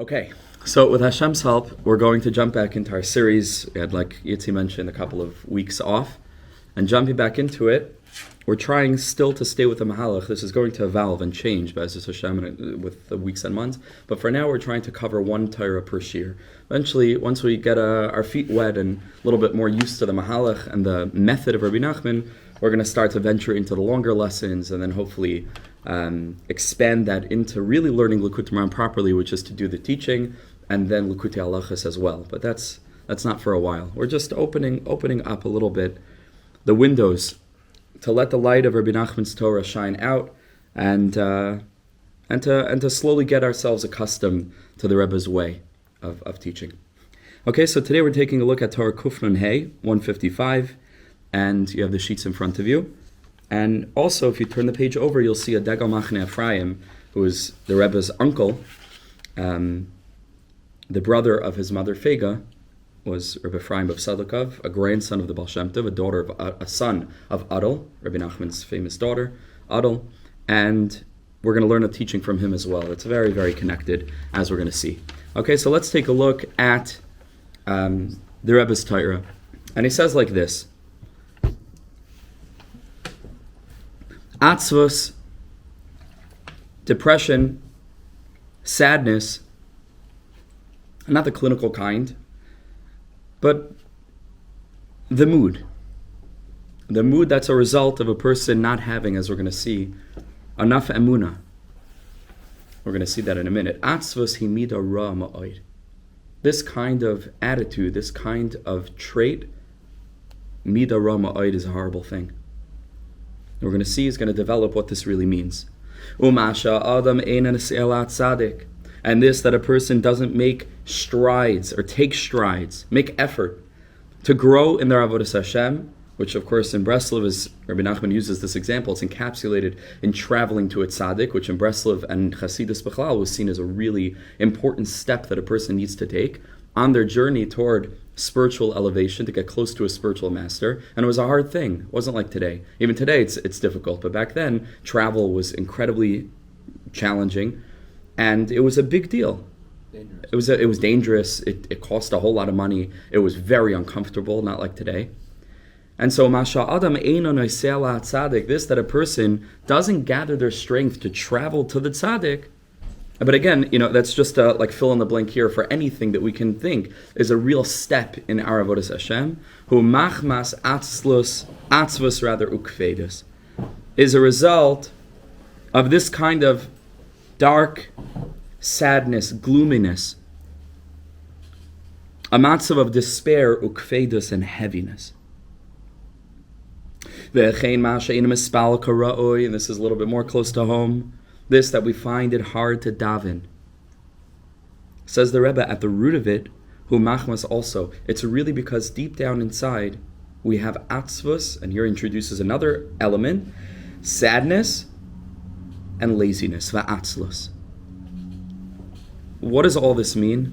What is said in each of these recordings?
Okay, so with Hashem's help, we're going to jump back into our series. We had, like Yitzi mentioned, a couple of weeks off. And jumping back into it, we're trying still to stay with the Mahalach. This is going to evolve and change by Hashem with the weeks and months. But for now, we're trying to cover one Torah per year. Eventually, once we get our feet wet and a little bit more used to the Mahalach and the method of Rabbi Nachman, we're going to start to venture into the longer lessons and then hopefully expand that into really learning Likutei Moharan properly, which is to do the teaching and then Likutei Halachos as well. But that's not for a while. We're just opening up a little bit the windows to let the light of Rabbi Nachman's Torah shine out and to slowly get ourselves accustomed to the Rebbe's way of teaching. Okay, so today we're taking a look at Torah Kuf Nun Hey 155, and you have the sheets in front of you. And also, if you turn the page over, you'll see a Degel Machne Ephraim, who is the Rebbe's uncle, the brother of his mother Fega, was Rebbe Ephraim of Sadokov, a grandson of the Baal Shem Tov, a son of Adel, Rabbi Nachman's famous daughter, Adel, and we're going to learn a teaching from him as well. It's very, very connected, as we're going to see. Okay, so let's take a look at the Rebbe's Torah, and he says like this: Atzvos, depression, sadness, not the clinical kind, but the mood that's a result of a person not having, as we're going to see, enough emunah. We're going to see that in a minute. Atzvos himida ra ma'od. This kind of attitude, this kind of trait, mida ra ma'od, is a horrible thing. We're going to see, is going to develop what this really means. Umasha adam einan se'elat tzadik. And this, that a person doesn't make strides or take strides, make effort to grow in their avodas Hashem, which of course in Breslov, as Rabbi Nachman uses this example, it's encapsulated in traveling to a tzaddik, which in Breslov and Chassidus Bechlal was seen as a really important step that a person needs to take on their journey toward spiritual elevation, to get close to a spiritual master. And it was a hard thing. It wasn't like today. Even today it's difficult, but back then travel was incredibly challenging. And it was a big deal. Dangerous. It was dangerous. It cost a whole lot of money. It was very uncomfortable, not like today. And so, Masha Adam Einon Oisela Tzaddik, this, that a person doesn't gather their strength to travel to the tzaddik. But again, that's just like fill in the blank here for anything that we can think is a real step in our avodas Hashem. Who machmas atzvos rather ukvedus, is a result of this kind of dark sadness, gloominess, a matzav of despair, ukvedus, and heaviness. And this is a little bit more close to home. This, that we find it hard to daven. Says the Rebbe, at the root of it, hu machmas also, it's really because deep down inside we have atzvos, and here introduces another element, sadness and laziness, va'atzlos. What does all this mean?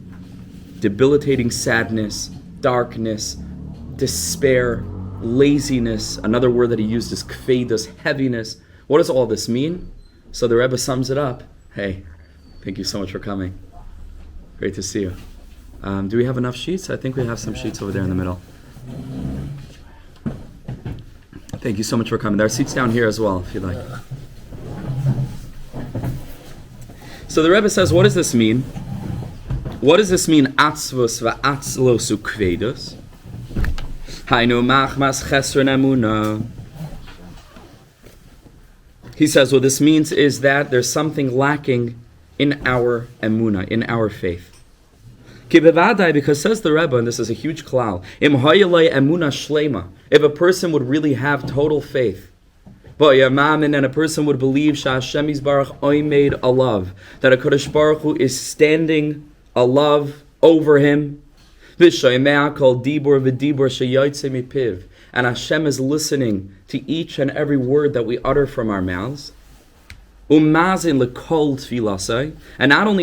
Debilitating sadness, darkness, despair, laziness. Another word that he used is kvedus, heaviness. What does all this mean? So the Rebbe sums it up. Hey, thank you so much for coming. Great to see you. Do we have enough sheets? I think we have some sheets over there in the middle. Thank you so much for coming. There are seats down here as well, if you'd like. So the Rebbe says, what does this mean? What does this mean? Atzvos va'atzlos ukvedus. Hainu machmas chesron emunah. He says what this means is that there's something lacking in our emunah, in our faith. Because says the Rebbe, and this is a huge klal, if a person would really have total faith, and a person would believe that a Kodesh Baruch Hu is standing above over him, and Hashem is listening to each and every word that we utter from our mouths. And not only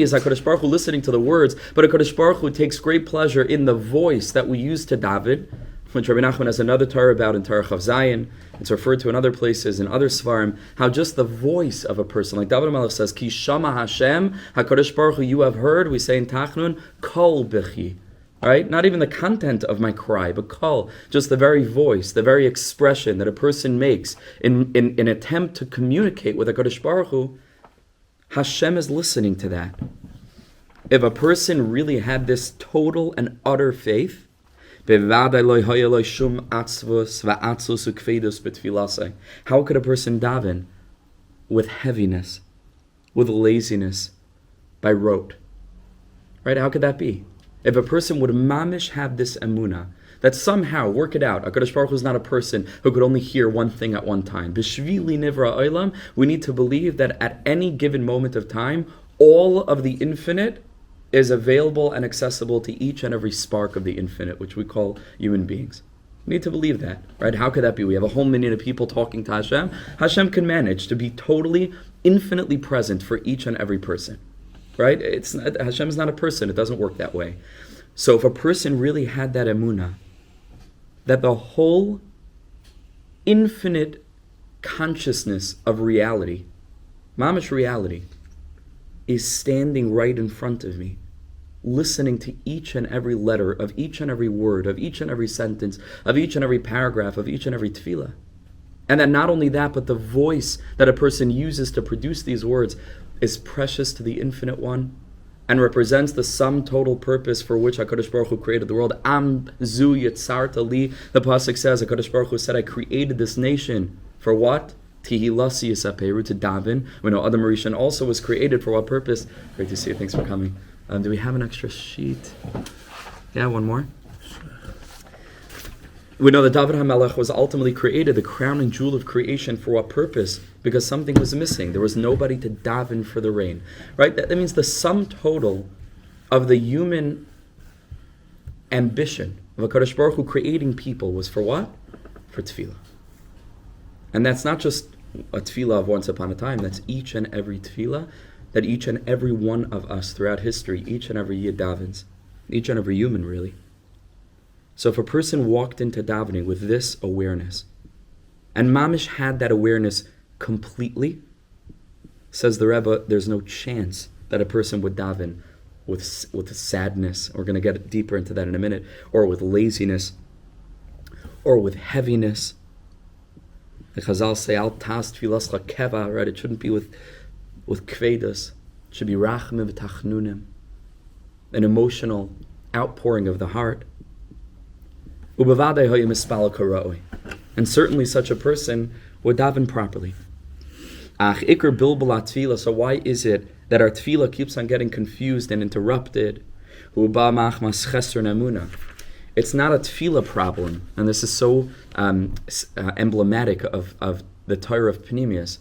is HaKadosh Baruch Hu listening to the words, but HaKadosh Baruch Hu takes great pleasure in the voice that we use to daven. which Rabbi Nachman has another Torah about in Torah Chav Zayin. It's referred to in other places, in other Svarim, how just the voice of a person, like David HaMelech says, Ki Shama Hashem, HaKadosh Baruch Hu, you have heard, we say in Tachnun, Kol Bechi. Right? Not even the content of my cry, but Kol, just the very voice, the very expression that a person makes in an attempt to communicate with HaKadosh Baruch Hu. Hashem is listening to that. If a person really had this total and utter faith, how could a person daven with heaviness, with laziness, by rote? Right? How could that be? If a person would mamish have this emunah, that somehow, work it out, HaKadosh Baruch Hu is not a person who could only hear one thing at one time. B'shvili nivra olam, we need to believe that at any given moment of time, all of the infinite is available and accessible to each and every spark of the infinite, which we call human beings. We need to believe that, right? How could that be? We have a whole million of people talking to Hashem. Hashem can manage to be totally, infinitely present for each and every person, right? Hashem is not a person. It doesn't work that way. So if a person really had that emunah, that the whole infinite consciousness of reality, mamash reality, is standing right in front of me, listening to each and every letter of each and every word, of each and every sentence, of each and every paragraph, of each and every tefillah. And that not only that, but the voice that a person uses to produce these words is precious to the Infinite One and represents the sum total purpose for which HaKadosh Baruch Hu created the world. Am zu yitzarta li, the pasuk says, HaKadosh Baruch Hu said, I created this nation for what? Tihilasi yisaperu, to daven. We know Adam Rishon also was created for what purpose? Great to see you. Thanks for coming. Do we have an extra sheet? Yeah, one more. We know that David HaMelech was ultimately created, the crowning jewel of creation, for what purpose? Because something was missing. There was nobody to daven for the rain. Right? That means the sum total of the human ambition of HaKadosh Baruch Hu creating people was for what? For tefillah. And that's not just a tefillah of once upon a time. That's each and every tefillah that each and every one of us throughout history, each and every yid davens, each and every human really. So if a person walked into davening with this awareness, and mamish had that awareness completely, says the Rebbe, there's no chance that a person would daven with sadness. We're going to get deeper into that in a minute, or with laziness, or with heaviness. The Chazal say, "Al tas tfilas keva," right? It shouldn't be with kvedas. It should be rachmim v'tachnunim, an emotional outpouring of the heart. And certainly such a person would daven properly. So why is it that our tefillah keeps on getting confused and interrupted? It's not a tefillah problem, and this is so emblematic of the Torah of Pnimius,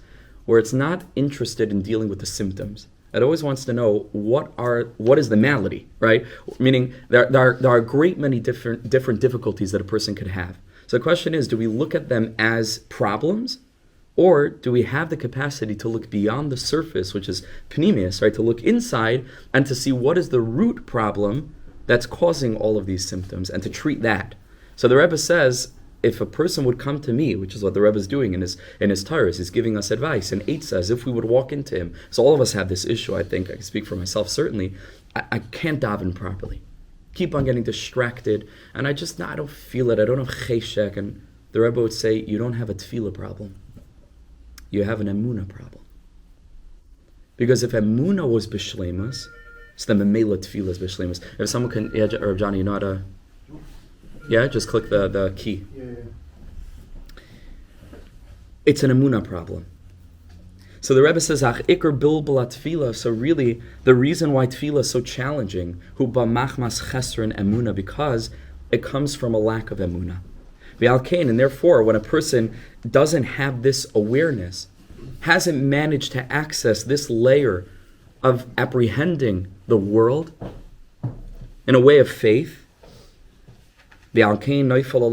where it's not interested in dealing with the symptoms. It always wants to know what is the malady, right? Meaning there are a great many different difficulties that a person could have. So the question is, do we look at them as problems, or do we have the capacity to look beyond the surface, which is Pnimius, right? To look inside and to see what is the root problem that's causing all of these symptoms, and to treat that. So the Rebbe says, if a person would come to me, which is what the Rebbe is doing in his Torahs, he's giving us advice, and Eitzah, as if we would walk into him. So all of us have this issue, I think. I can speak for myself, certainly. I can't daven properly. Keep on getting distracted, and I don't feel it. I don't have cheshek. And the Rebbe would say, you don't have a tefillah problem. You have an emunah problem. Because if emunah was b'shleimus, so the memela tefillah is b'shleimus. If someone can, yeah, Rav Johnny, you know how to... Yeah, just click the key. Yeah. It's an emunah problem. So the Rebbe says, Ach ikar bilbala tefillah. So really, the reason why tefillah is so challenging, hu ba machmas chesron emunah, because it comes from a lack of emunah. V'alkein, and therefore, when a person doesn't have this awareness, hasn't managed to access this layer of apprehending the world in a way of faith, so Neifel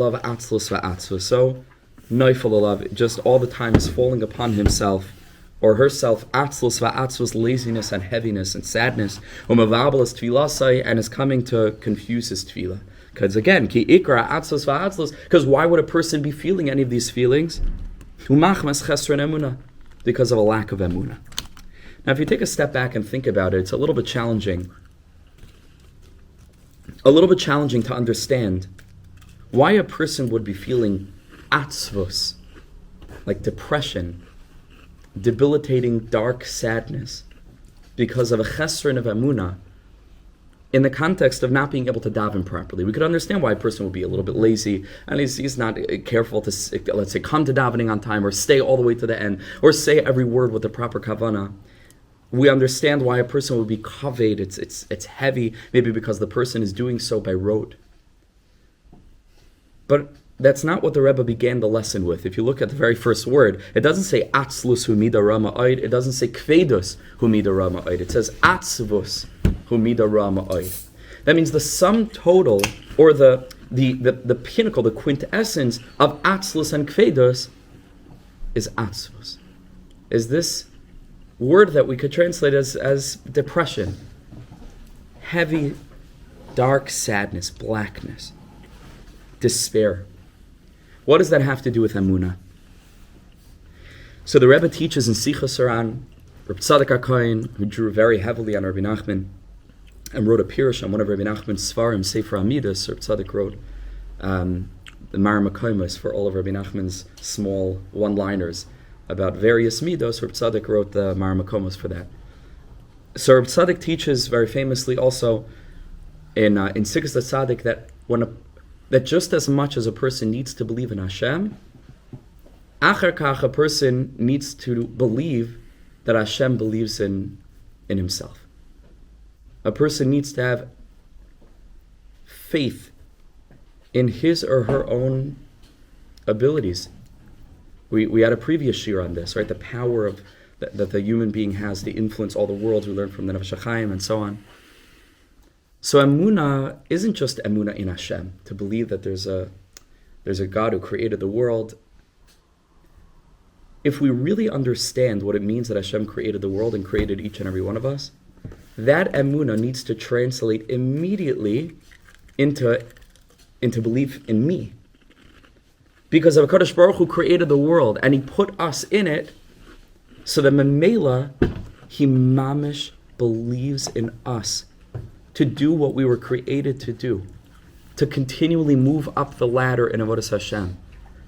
Alav just all the time is falling upon himself or herself, atzlus va'atzlus, laziness and heaviness and sadness, and is coming to confuse his tefillah. Because again, ki ikra atzlos va'atzlos. Because why would a person be feeling any of these feelings? Umachmas chesron emunah, because of a lack of emunah. Now, if you take a step back and think about it, it's a little bit challenging. A little bit challenging to understand why a person would be feeling atzvos, like depression, debilitating, dark sadness, because of a chesron of emunah, in the context of not being able to daven properly. We could understand why a person would be a little bit lazy, and he's not careful to, let's say, come to davening on time, or stay all the way to the end, or say every word with the proper kavanah. We understand why a person would be kaved, it's heavy, maybe because the person is doing so by rote. But that's not what the Rebbe began the lesson with. If you look at the very first word, it doesn't say atzlus hu mida rama oid, it doesn't say kvedus hu mida rama oid, it says atzvus hu mida rama oid. That means the sum total, or the pinnacle, the quintessence of atzlus and kvedus is atzvus. Is this word that we could translate as depression, heavy, dark sadness, blackness, despair. What does that have to do with emunah? So the Rebbe teaches in Sichos Haran, Reb Tzadok HaKohen, who drew very heavily on Rabbi Nachman, and wrote a pirush on one of Rabbi Nachman's Svarim, Sefer Amidas. Reb Tzadok wrote the Mar Makoimos for all of Rabbi Nachman's small one-liners about various midos. Reb Tzadok wrote the Mar Makomos for that. So Reb Tzadok teaches very famously also in Sichos Tzadok that just as much as a person needs to believe in Hashem, achar kach, a person needs to believe that Hashem believes in himself. A person needs to have faith in his or her own abilities. We had a previous shir on this, right? The power of that the human being has to influence all the worlds. We learned from the Nefesh HaChaim and so on. So emunah isn't just emunah in Hashem, to believe that there's a God who created the world. If we really understand what it means that Hashem created the world and created each and every one of us, that emunah needs to translate immediately into belief in me. Because of HaKadosh Baruch Hu created the world and He put us in it, so that Memela, He mamish believes in us to do what we were created to do, to continually move up the ladder in avodas Hashem,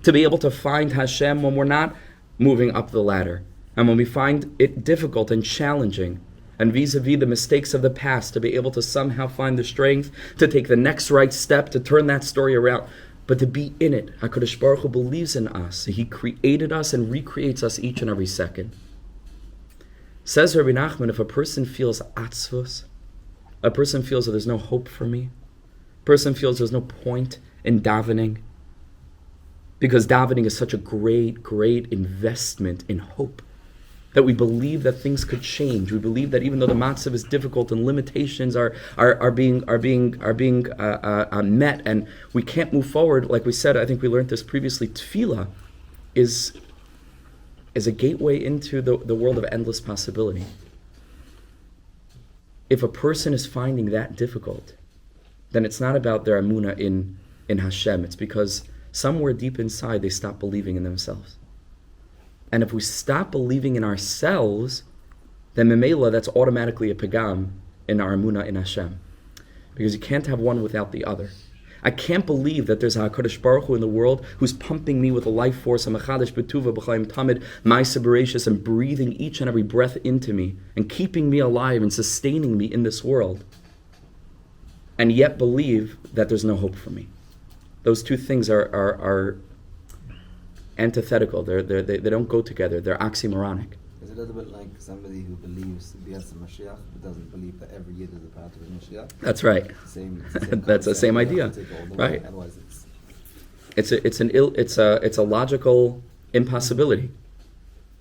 to be able to find Hashem when we're not moving up the ladder, and when we find it difficult and challenging, and vis-a-vis the mistakes of the past, to be able to somehow find the strength to take the next right step, to turn that story around, but to be in it. HaKadosh Baruch Hu believes in us. He created us and recreates us each and every second. Says Rabbi Nachman, if a person feels atzvus, a person feels that there's no hope for me, a person feels there's no point in davening, because davening is such a great, great investment in hope, that we believe that things could change. We believe that even though the matzav is difficult and limitations are being met, and we can't move forward. Like we said, I think we learned this previously. Tefillah is a gateway into the world of endless possibility. If a person is finding that difficult, then it's not about their emunah in Hashem. It's because somewhere deep inside they stop believing in themselves. And if we stop believing in ourselves, then memela, that's automatically a pagam in our emunah in Hashem. Because you can't have one without the other. I can't believe that there's a HaKadosh Baruch Hu in the world who's pumping me with a life force, a machadash betuva b'chaim tamid, ma'aseh bereshis, and breathing each and every breath into me, and keeping me alive and sustaining me in this world, and yet believe that there's no hope for me. Those two things are antithetical. They don't go together. They're oxymoronic. It's a little bit like somebody who believes in the Mashiach but doesn't believe that every Yid is a part of the Mashiach. That's right. That's the same idea, right? Otherwise, it's a logical impossibility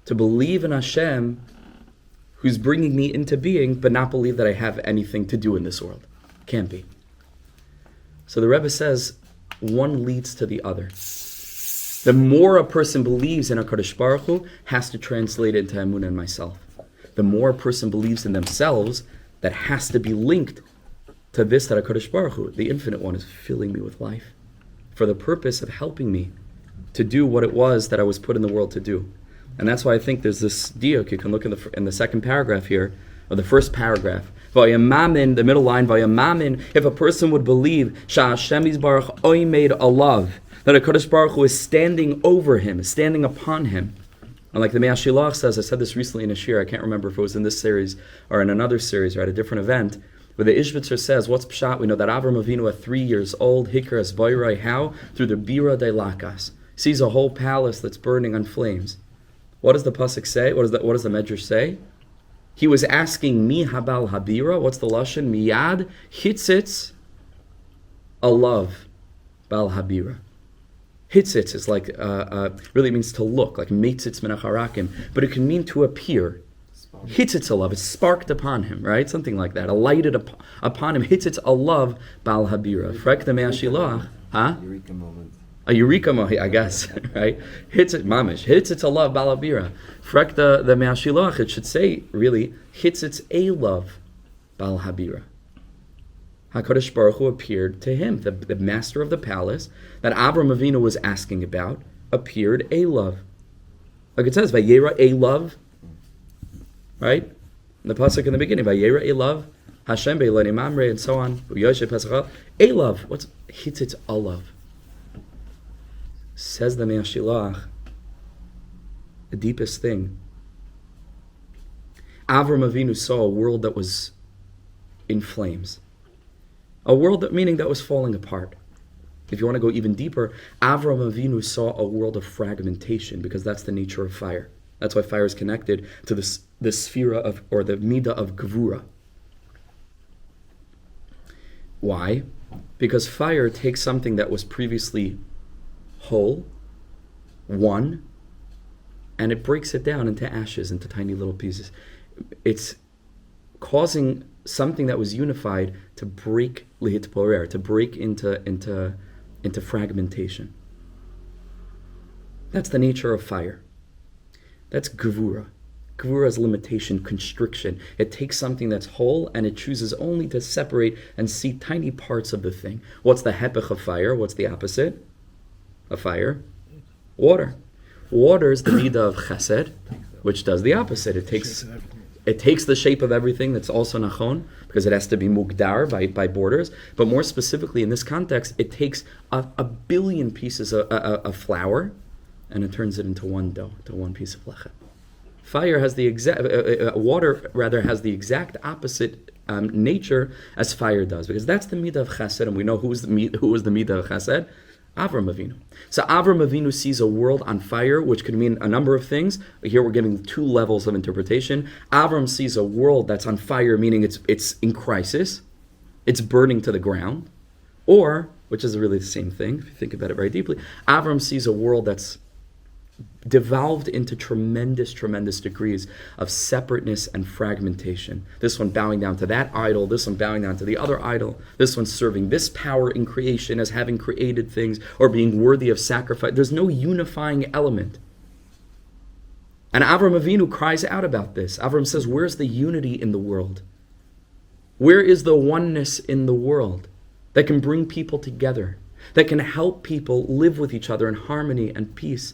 to believe in Hashem, who's bringing me into being, but not believe that I have anything to do in this world. Can't be. So the Rebbe says one leads to the other. The more a person believes in HaKadosh Baruch Hu has to translate into emunah in myself. The more a person believes in themselves, that has to be linked to this that HaKadosh Baruch Hu, the Infinite One, is filling me with life for the purpose of helping me to do what it was that I was put in the world to do. And that's why I think there's this diuk. You can look in the second paragraph here, or the first paragraph. Vayamamin, the middle line, Vayamamin, if a person would believe, Sha'Hashem Yisbarach Oimed Alav, that HaKadosh Baruch Hu is standing over him, is standing upon him. And like the Me'ashilach says, I said this recently in a shir, I can't remember if it was in this series or in another series or at a different event, where the Ishvitzer says, what's Pshat? We know that Avram Avinu at 3 years old, Hikras Boirai, how? Through the Bira de Lakas, sees a whole palace that's burning on flames. What does the pasuk say? What does the Medrash say? He was asking mi habal habira. What's the lashon? Miyad hitzitz alav bal habira. Hitzitz is like really means to look, like meitzitz menacharakim, but it can mean to appear. Hitzitz alav, it's sparked upon him, right? Something like that. Alighted upon him. Hitzitz alav bal habira. Frek the me'ashilach, huh? Eureka moment. A eureka moment, I guess, right? Hits it mamish. Hits it a love balabira. Frek the me'ashilach, it should say, really, hits it a love balhabira. HaKadosh Baruch Hu appeared to him, the master of the palace that Avram Avinu was asking about, appeared a love. Like it says, Vayera a love, right? In the pasuk in the beginning, Vayera a love, Hashem be'elani mamre, and so on. A love. What's hits it a love? Says the Me'ashilach, the deepest thing. Avram Avinu saw a world that was in flames. A world that was falling apart. If you want to go even deeper, Avram Avinu saw a world of fragmentation, because that's the nature of fire. That's why fire is connected to the sphera of, or the midah of gevura. Why? Because fire takes something that was previously whole, one, and it breaks it down into ashes, into tiny little pieces. It's causing something that was unified to break lihitporer, to break into fragmentation. That's the nature of fire. That's gevura. Gevura is limitation, constriction. It takes something that's whole and it chooses only to separate and see tiny parts of the thing. What's the hepech of fire? What's the opposite of fire? Water. Water is the midah of chesed, which does the opposite. It takes the shape of everything. That's also nachon, because it has to be mugdar by borders. But more specifically in this context, it takes a billion pieces of flour and it turns it into one dough, to one piece of lechem. Fire has the water has the exact opposite nature as fire does, because that's the midah of chesed, and we know who was the midah of chesed? Avram Avinu. So Avram Avinu sees a world on fire, which could mean a number of things. Here we're giving two levels of interpretation. Avram sees a world that's on fire, meaning it's in crisis, it's burning to the ground, or, which is really the same thing if you think about it very deeply, Avram sees a world that's devolved into tremendous degrees of separateness and fragmentation. This one bowing down to that idol, this one bowing down to the other idol, this one serving this power in creation as having created things or being worthy of sacrifice. There's no unifying element. And Avram Avinu cries out about this. Avram says, where's the unity in the world? Where is the oneness in the world that can bring people together, that can help people live with each other in harmony and peace?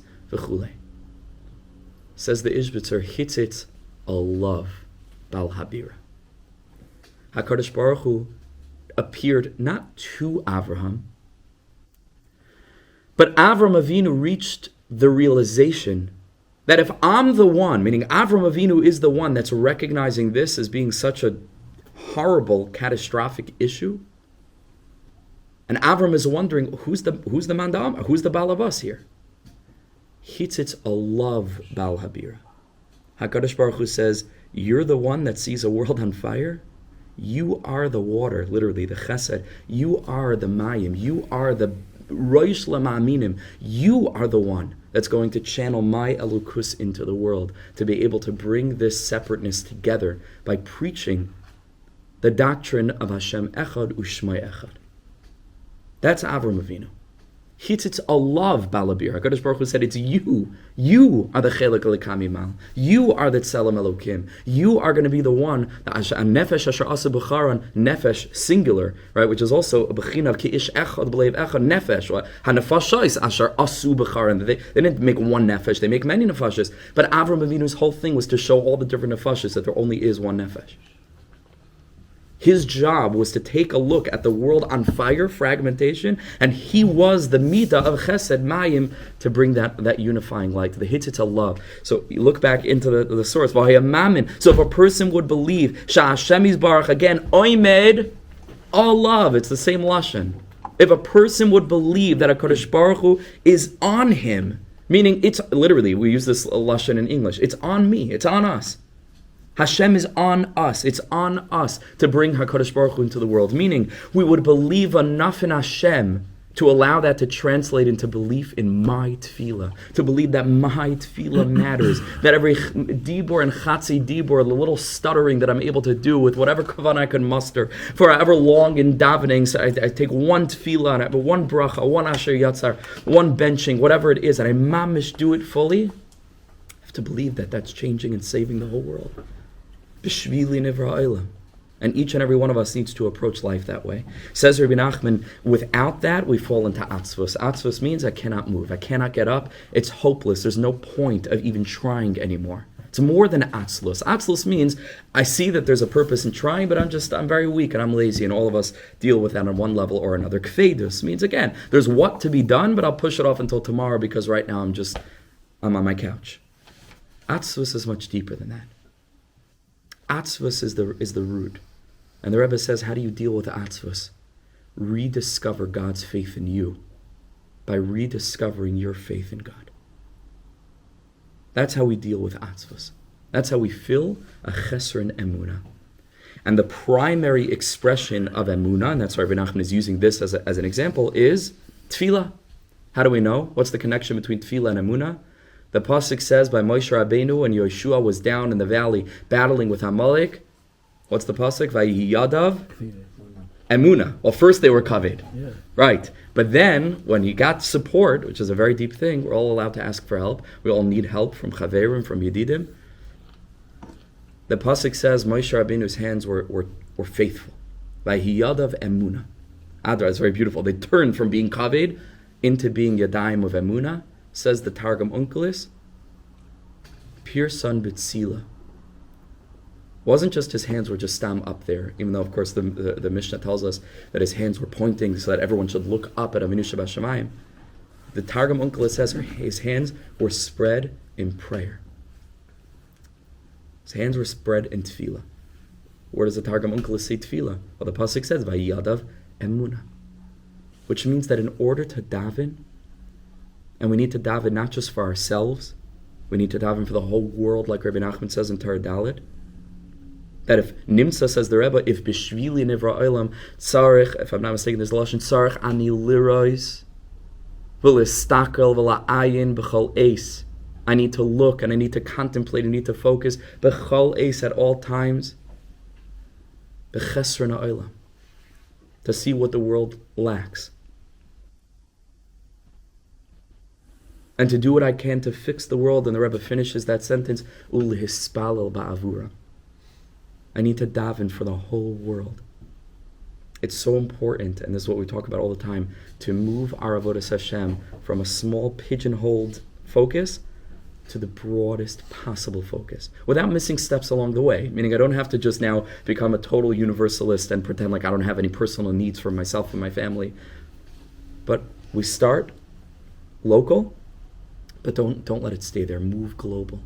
Says the Ishbitzer, hitzitz a love bal habira. HaKadosh Baruch Hu appeared not to Avraham, but Avram Avinu reached the realization that if I'm the one, meaning Avram Avinu is the one that's recognizing this as being such a horrible, catastrophic issue, and Avram is wondering, who's the mandam, who's the balabas here? Hitzitz a love bal habira. HaKadosh Baruch Hu says, you're the one that sees a world on fire. You are the water, literally the chesed. You are the mayim. You are the roish lama'aminim. You are the one that's going to channel my elukus into the world, to be able to bring this separateness together by preaching the doctrine of Hashem echad u'shmai echad. That's Avram Avinu. It's a love, balabir. HaKadosh Baruch Hu said, it's you. You are the chelek elikam imal. You are the tzelem elokim. You are going to be the one, the nefesh asher asa b'charan, nefesh, singular, right, which is also a bechina of ki ish echad b'leiv echad, nefesh. Ha-nefashos asher asu b'charan. They didn't make one nefesh, they make many nefashos. But Avram Avinu's whole thing was to show all the different nefashos that there only is one nefesh. His job was to take a look at the world on fire, fragmentation, and he was the midah of chesed mayim to bring that unifying light, the hitzitza love. So you look back into the source. So if a person would believe, Hashem Yisbarach, again, oimed, all love, it's the same lashon. If a person would believe that HaKadosh Baruch Hu is on him, meaning it's literally, we use this lashon in English, it's on me, it's on us. Hashem is on us. It's on us to bring HaKadosh Baruch Hu into the world. Meaning, we would believe enough in Hashem to allow that to translate into belief in my tefillah. To believe that my tefillah matters. That every dibor and chatzi dibor, the little stuttering that I'm able to do with whatever kavanah I can muster, for however long in davening, so I take one tefillah, and I have one bracha, one asher yatzar, one benching, whatever it is, and I mamish do it fully. I have to believe that that's changing and saving the whole world. And each and every one of us needs to approach life that way. Says Rabbi Nachman, without that, we fall into atzvus. Atzvus means I cannot move. I cannot get up. It's hopeless. There's no point of even trying anymore. It's more than atzlus. Atzlus means I see that there's a purpose in trying, but I'm very weak and I'm lazy, and all of us deal with that on one level or another. Kvedus means, again, there's what to be done, but I'll push it off until tomorrow because right now I'm on my couch. Atzvus is much deeper than that. Atzvus is the root. And the Rebbe says, how do you deal with atzvus? Rediscover God's faith in you by rediscovering your faith in God. That's how we deal with atzvus. That's how we fill a chesr in emunah. And the primary expression of emunah, and that's why Rabbi Nachman is using this as an example, is tefillah. How do we know? What's the connection between tefillah and emunah? The pasuk says by Moshe Rabbeinu when Yeshua was down in the valley battling with Amalek. What's the pasuk? Vayihi yadav emunah. Well, first they were kaved, right? But then when he got support, which is a very deep thing, we're all allowed to ask for help. We all need help from chaverim, from yedidim. The pasuk says Moshe Rabbeinu's hands were faithful. Vayihi yadav emunah. Adra is very beautiful. They turned from being kaved into being yadayim of emunah. Says the Targum Onkelos, pure son b'tzila. Wasn't just his hands were just stam up there, even though of course the Mishnah tells us that his hands were pointing so that everyone should look up at Avinu Shabashamayim. The Targum Onkelos says his hands were spread in prayer. His hands were spread in tefillah. Where does the Targum Onkelos say tefillah? Well, the pasuk says vayiyadav emunah, which means that in order to daven. And we need to daven not just for ourselves, we need to daven for the whole world, like Rabbi Nachman says in Torah Dalet. That if Nimsa, says the Rebbe, if b'shvili nivra olam tzarich, if I'm not mistaken, there's a lashon tzarich ani lirois v'listakel v'la'ayin b'chol eis. I need to look and I need to contemplate, I need to focus b'chol eis at all times b'chesron ha'olam, to see what the world lacks. And to do what I can to fix the world. And the Rebbe finishes that sentence, Ulihispalel ba'avura. I need to daven for the whole world. It's so important, and this is what we talk about all the time, to move our avodas Hashem from a small pigeonholed focus to the broadest possible focus, without missing steps along the way. Meaning I don't have to just now become a total universalist and pretend like I don't have any personal needs for myself and my family. But we start local, but don't let it stay there. Move global,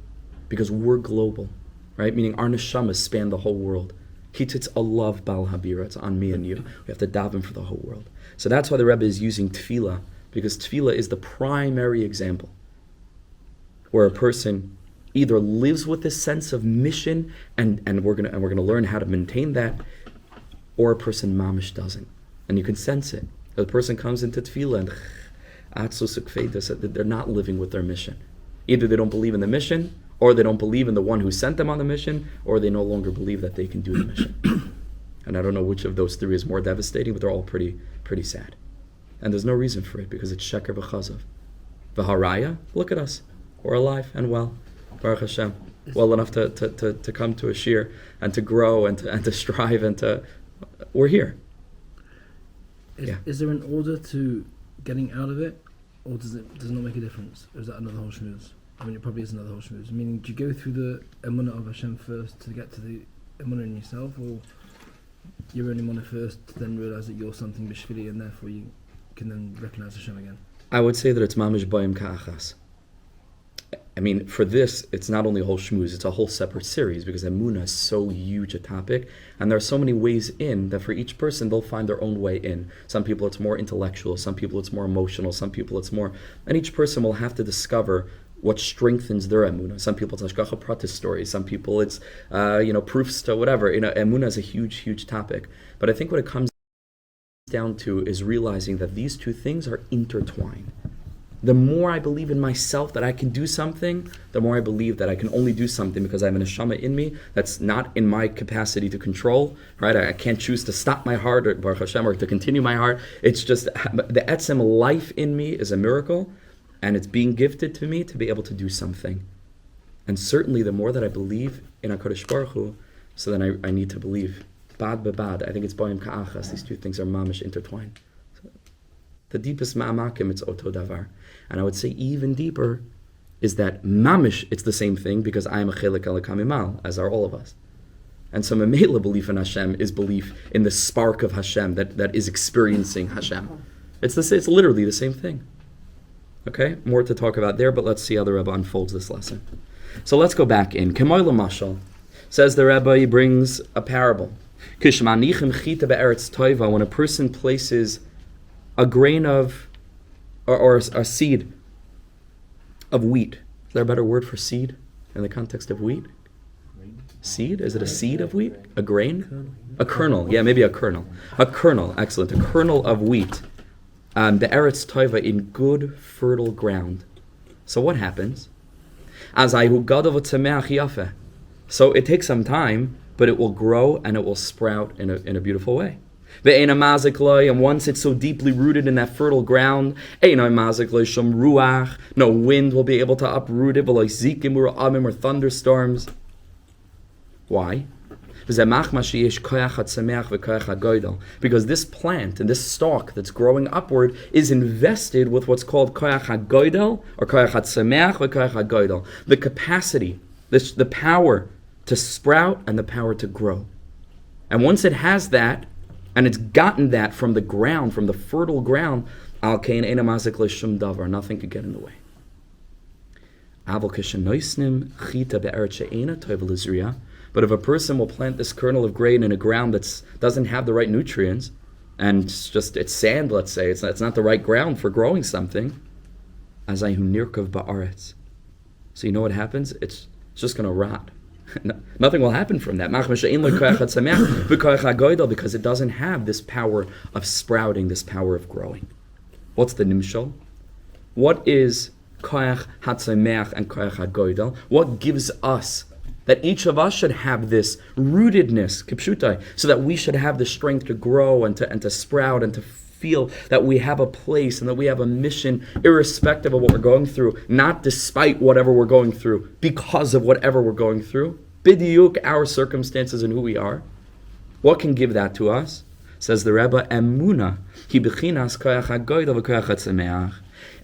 because we're global, right? Meaning our neshamas span the whole world. Hititz alav bal habira. It's on me and you. We have to daven for the whole world. So that's why the Rebbe is using tefillah, because tefillah is the primary example where a person either lives with this sense of mission, and we're gonna learn how to maintain that, or a person mamish doesn't, and you can sense it. The person comes into tefillah and they're not living with their mission. Either they don't believe in the mission, or they don't believe in the one who sent them on the mission, or they no longer believe that they can do the mission. And I don't know which of those three is more devastating, but they're all pretty sad. And there's no reason for it because it's sheker v'chazav. V'haraya, look at us. We're alive and well. Baruch Hashem. Well enough to come to a shir and to grow and to strive and to... We're here. Is there an order to getting out of it? Or does it not make a difference? Or is that another whole shmooze? I mean, it probably is another whole shmooze. Meaning, do you go through the emunah of Hashem first to get to the emunah in yourself? Or you're only emunah first to then realise that you're something b'shvili and therefore you can then recognise Hashem again? I would say that it's mamish bayim ka'achas. I mean, for this, it's not only a whole shmooze, it's a whole separate series because emunah is so huge a topic, and there are so many ways in that for each person, they'll find their own way in. Some people it's more intellectual, some people it's more emotional, some people it's more... And each person will have to discover what strengthens their emunah. Some people it's hashgacha pratis stories, some people it's, proofs to whatever. Emunah is a huge, huge topic. But I think what it comes down to is realizing that these two things are intertwined. The more I believe in myself that I can do something, the more I believe that I can only do something because I have an neshama in me that's not in my capacity to control, right? I can't choose to stop my heart or Baruch Hashem or to continue my heart. It's just the etzem life in me is a miracle, and it's being gifted to me to be able to do something. And certainly the more that I believe in HaKadosh Baruch Hu, so then I need to believe. Bad bebad. I think it's boim ka'achas. These two things are mamish intertwined. The deepest ma'amakim, it's oto davar. And I would say even deeper is that mamish, it's the same thing because I am a chelik alakamimal, as are all of us. And so memela belief in Hashem is belief in the spark of Hashem that is experiencing Hashem. It's literally the same thing. Okay, more to talk about there, but let's see how the Rebbe unfolds this lesson. So let's go back in. Kemoy l'mashal, says the Rebbe, he brings a parable. Kishmanichem chita be'eretz toiva, when a person places a grain of, or a seed of wheat. Is there a better word for seed in the context of wheat? Seed? Is it a seed of wheat? A grain? A kernel. Yeah, maybe a kernel. A kernel, excellent. A kernel of wheat. The eretz toiva, in good, fertile ground. So what happens? So it takes some time, but it will grow and it will sprout in a beautiful way. And once it's so deeply rooted in that fertile ground, no wind will be able to uproot it, or thunderstorms. Why? Because this plant and this stalk that's growing upward is invested with what's called koyach hagoydel or koyach hatzameach v'koyach hagoydel, the capacity, the power to sprout and the power to grow. And once it has that, and it's gotten that from the ground, from the fertile ground, nothing could get in the way. But if a person will plant this kernel of grain in a ground that doesn't have the right nutrients, and it's sand, let's say, it's not the right ground for growing something, so you know what happens? It's just going to rot. Nothing will happen from that. Because it doesn't have this power of sprouting, this power of growing. What's the nimshal? What is koyach hatzameach and koyach hagoydel? What gives us that each of us should have this rootedness, kipshutai, so that we should have the strength to grow and to sprout and to feel that we have a place and that we have a mission irrespective of what we're going through, not despite whatever we're going through, because of whatever we're going through. Bidiyuk, our circumstances and who we are. What can give that to us? Says the Rebbe, emunah.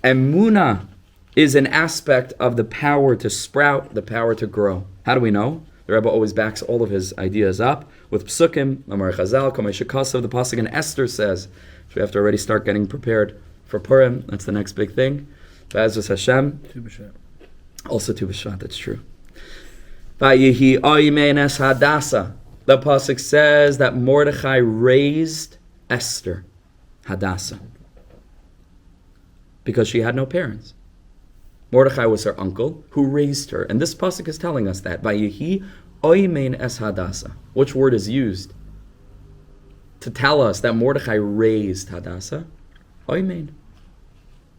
Emunah is an aspect of the power to sprout, the power to grow. How do we know? The Rebbe always backs all of his ideas up with psukim, Amar Chazal, Kamei Shekasav, the pasuk in Esther says, so we have to already start getting prepared for Purim. That's the next big thing. B'ezras Hashem. Tu B'Shvat. Also Tu B'Shvat, that's true. Vayihi oimenes hadasa. The pasuk says that Mordechai raised Esther, Hadassah, because she had no parents. Mordechai was her uncle who raised her. And this pasuk is telling us that. Vayihi oimen es Hadassah. Which word is used to tell us that Mordechai raised Hadassah? Oimen.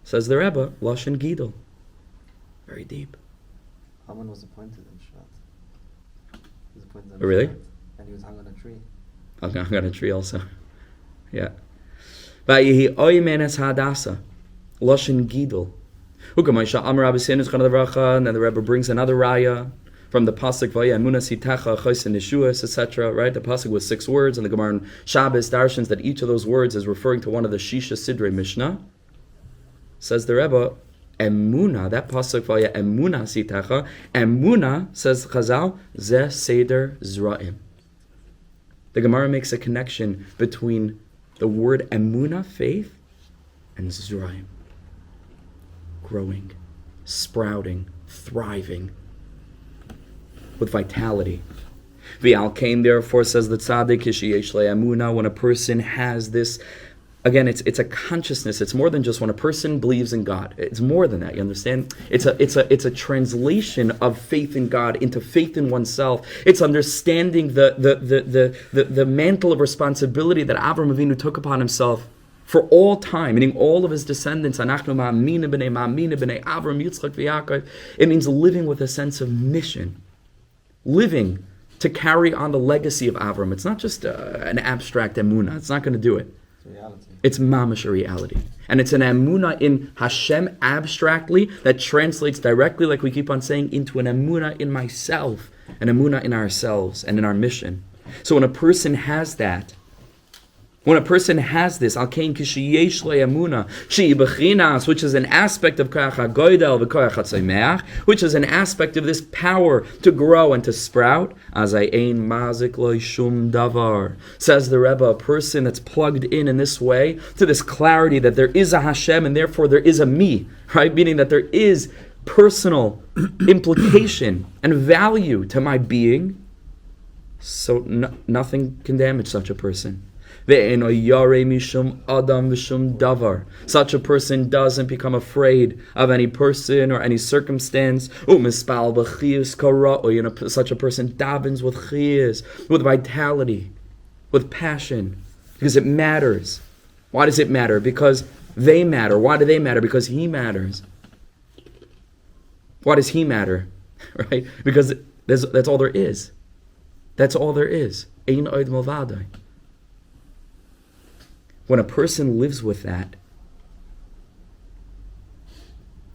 Says the Rebbe, Lashon Gidol. Very deep. Haman was appointed in Shvat. He was appointed in Really? Shvat, and he was hung on a tree. Hung on a tree also. Yeah. Vayihi oimenes hadasa, loshin gidol. Ukamaisha amar abisinus chanadavracha, and then the Rebbe brings another raya from the pasuk vaya emunah sitecha chosin yishuv, etc. Right, the pasuk was 6 words, and the Gemara in Shabbos darshans that each of those words is referring to one of the Shisha Sidrei Mishnah. Says the Rebbe, emunah, that pasuk vaya emunah sitecha, emunah, says Chazal, ze seder zra'im. The Gemara makes a connection between the word emunah, faith, and zra'im, growing, sprouting, thriving, with vitality. V'al kain, therefore, says the tzaddik, kishiyesh le'emunah, when a person has this, again, it's a consciousness. It's more than just when a person believes in God. It's more than that. You understand? It's a translation of faith in God into faith in oneself. It's understanding the mantle of responsibility that Avraham Avinu took upon himself for all time, meaning all of his descendants. Anachnu ma'amina b'nei Avram, Yitzchak, v'Yaakov. It means living with a sense of mission, living to carry on the legacy of Avram. It's not just an abstract emunah. It's not going to do it. Reality. It's mamash a reality. And it's an emunah in Hashem abstractly that translates directly, like we keep on saying, into an emunah in myself, an emunah in ourselves and in our mission. So when a person has that, when a person has this, al kain kishiyesh le'emunah, she'i b'chinas, which is an aspect of koach hagoydel v'koach hatzomeach, which is an aspect of this power to grow and to sprout, azay ein mazik lo shum davar. Says the Rebbe, a person that's plugged in this way, to this clarity that there is a Hashem and therefore there is a me, right? Meaning that there is personal implication and value to my being, so nothing can damage such a person. Such a person doesn't become afraid of any person or any circumstance. Such a person davens with chiyas, with vitality, with passion, because it matters. Why does it matter? Because they matter. Why do they matter? Because he matters. Why does he matter? Right? Because that's all there is. That's all there is. Ein oid milvadai. When a person lives with that,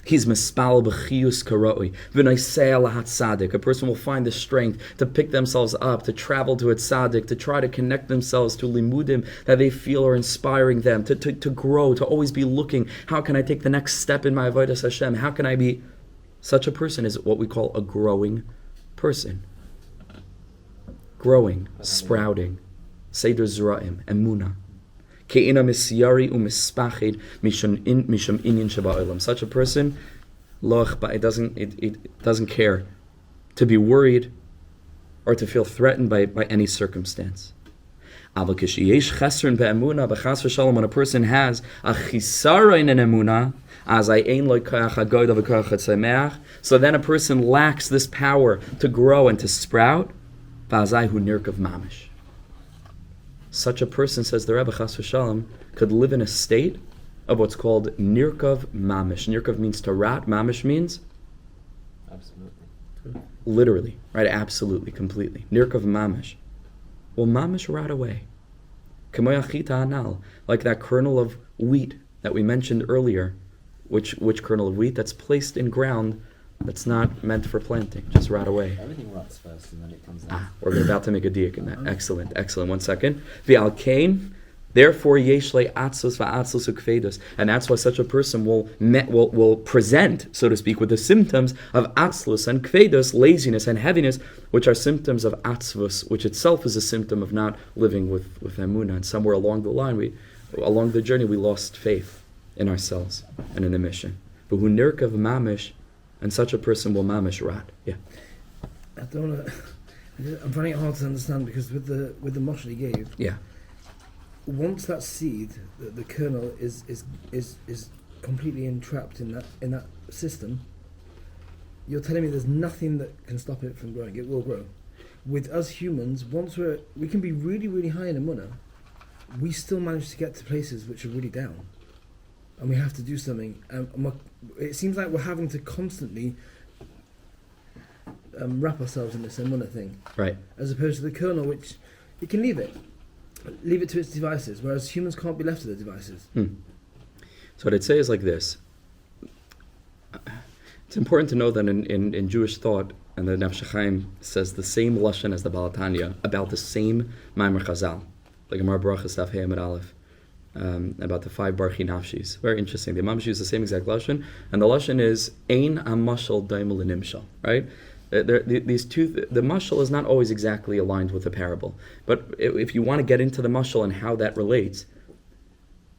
he's mispal b'chiyus karoi v'noisei lahat tzaddik. A person will find the strength to pick themselves up, to travel to a tzaddik, to try to connect themselves to limudim that they feel are inspiring them, to grow, to always be looking, how can I take the next step in my avodas Hashem? How can I be? Such a person is what we call a growing person. Growing, sprouting, seder zra'im, emunah. Such a person, it doesn't care to be worried or to feel threatened by any circumstance. When a person has a chisara in an emunah, so then a person lacks this power to grow and to sprout. Such a person, says the Rebbe Chas v'Shalom, could live in a state of what's called nirkav mamish. Nirkav means to rot. Mamish means? Absolutely. Literally, right? Absolutely, completely. Nirkav mamish. Well, mamish rot away. Kamoyachita anal, like that kernel of wheat that we mentioned earlier. Which kernel of wheat? That's placed in ground that's not meant for planting. Just rot away. Everything rots first and then it comes out. We're about to make a diak in that. Excellent. 1 second. V'al kain, therefore yesh le'atzos va'atzos ukvedos. And that's why such a person will present, so to speak, with the symptoms of atzlos and kvedos, laziness and heaviness, which are symptoms of atzvos, which itself is a symptom of not living with emunah. And somewhere along the line, along the journey, we lost faith in ourselves and in the mission. But who nirkav mamish, and such a person will mamish rot. Yeah. I'm finding it hard to understand because with the mashal he gave, yeah, once that seed, the kernel is completely entrapped in that system, you're telling me there's nothing that can stop it from growing. It will grow. With us humans, once we can be really, really high in emunah, we still manage to get to places which are really down. And we have to do something. It seems like we're having to constantly wrap ourselves in this emunah thing. Right. As opposed to the kernel, which you can leave it. leave it to its devices, whereas humans can't be left to their devices. So what I'd say is like this. It's important to know that in Jewish thought, and the Nefesh Chaim says the same lashon as the Baal Tanya about the same Maimer Chazal, like Gemara Brachas Daf Hey Amud Aleph, about the 5 Barchi Nafshis. Very interesting. The Imam use the same exact lashon, and the lashon is Ein Amashal Daimel Nimshal. Right? These two, the mashal is not always exactly aligned with the parable, but if you want to get into the mashal and how that relates,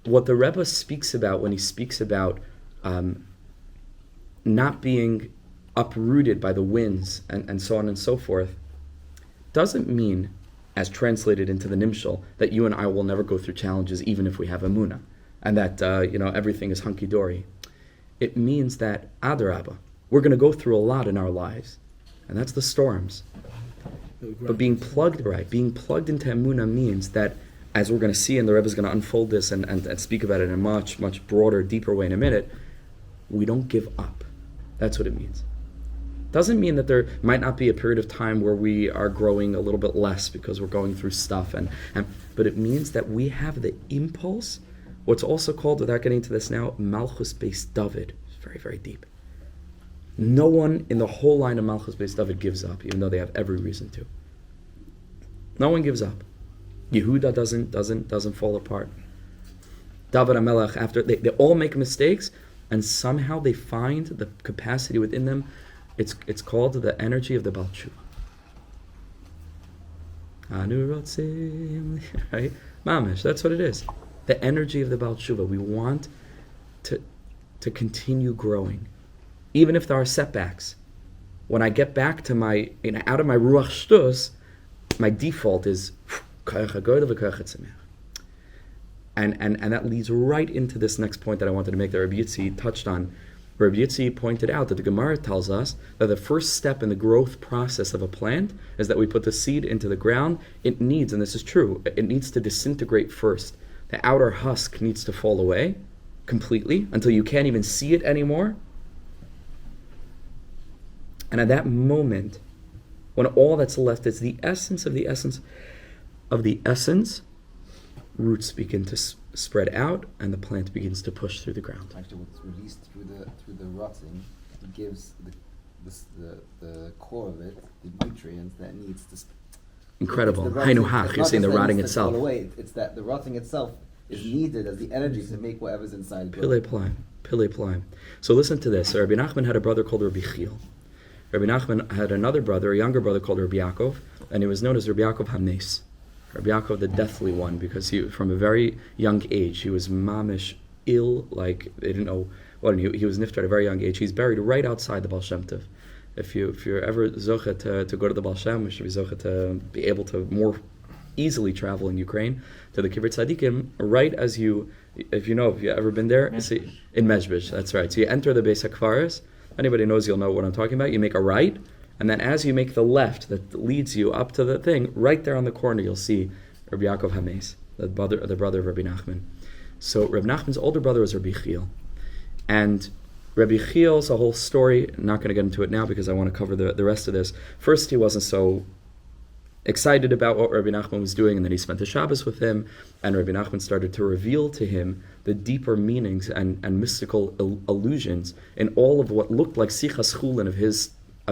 what the Rebbe speaks about when he speaks about not being uprooted by the winds and so on and so forth, doesn't mean, as translated into the Nimshal, that you and I will never go through challenges even if we have emunah, and that everything is hunky-dory. It means that, adarabba, we're going to go through a lot in our lives, and that's the storms. But being plugged into emunah means that, as we're going to see, and the Rebbe is going to unfold this and speak about it in a much, much broader, deeper way in a minute, we don't give up. That's what it means. Doesn't mean that there might not be a period of time where we are growing a little bit less because we're going through stuff, but it means that we have the impulse, what's also called, without getting into this now, Malchus Beis David. It's very, very deep. No one in the whole line of Malchus Beis David gives up, even though they have every reason to. No one gives up. Yehuda doesn't fall apart. David HaMelech, after they all make mistakes, and somehow they find the capacity within them. It's called the energy of the Baal Tshuva. Right? Mamish, that's what it is. The energy of the Baal Tshuva. We want to continue growing. Even if there are setbacks. When I get back to out of my Ruach Shtus, my default is and that leads right into this next point that I wanted to make that Rabbi Yitzi touched on. Rabbi Yitzi pointed out that the Gemara tells us that the first step in the growth process of a plant is that we put the seed into the ground. It needs, and this is true, it needs to disintegrate first. The outer husk needs to fall away completely until you can't even see it anymore. And at that moment, when all that's left is the essence of the essence of the essence, roots begin to spread out, and the plant begins to push through the ground. Actually, what's released through the rotting, it gives the core of it the nutrients that needs to. Incredible. Hainuhach, you're saying the rotting itself. Away. It's that the rotting itself is needed as the energy to make whatever's inside. Pile Plaim. So listen to this. So Rabbi Nachman had a brother called Rabbi Chiel. Rabbi Nachman had another brother, a younger brother called Rabbi Yaakov, and he was known as Rabbi Yaakov HaNes. Rabbi Yaakov, the deathly one, because he, from a very young age, he was mamish ill, like they didn't know what. He was niftar at a very young age. He's buried right outside the Baal Shem Tov. If you're ever zoche to go to the Baal Shem, you should be zoche to be able to more easily travel in Ukraine to the Kibbutz Tzadikim. Right as if you've ever been there, in Mezhbish, that's right. So you enter the Beis HaKfaris. Anybody knows, you'll know what I'm talking about. You make a right. And then as you make the left that leads you up to the thing, right there on the corner you'll see Rabbi Yaakov HaNes, the brother of Rabbi Nachman. So Rabbi Nachman's older brother was Rabbi Chiel. And Rabbi Chiel's a whole story. I'm not going to get into it now because I want to cover the rest of this. First, he wasn't so excited about what Rabbi Nachman was doing, and then he spent the Shabbos with him, and Rabbi Nachman started to reveal to him the deeper meanings and mystical allusions in all of what looked like Sichas Chulin of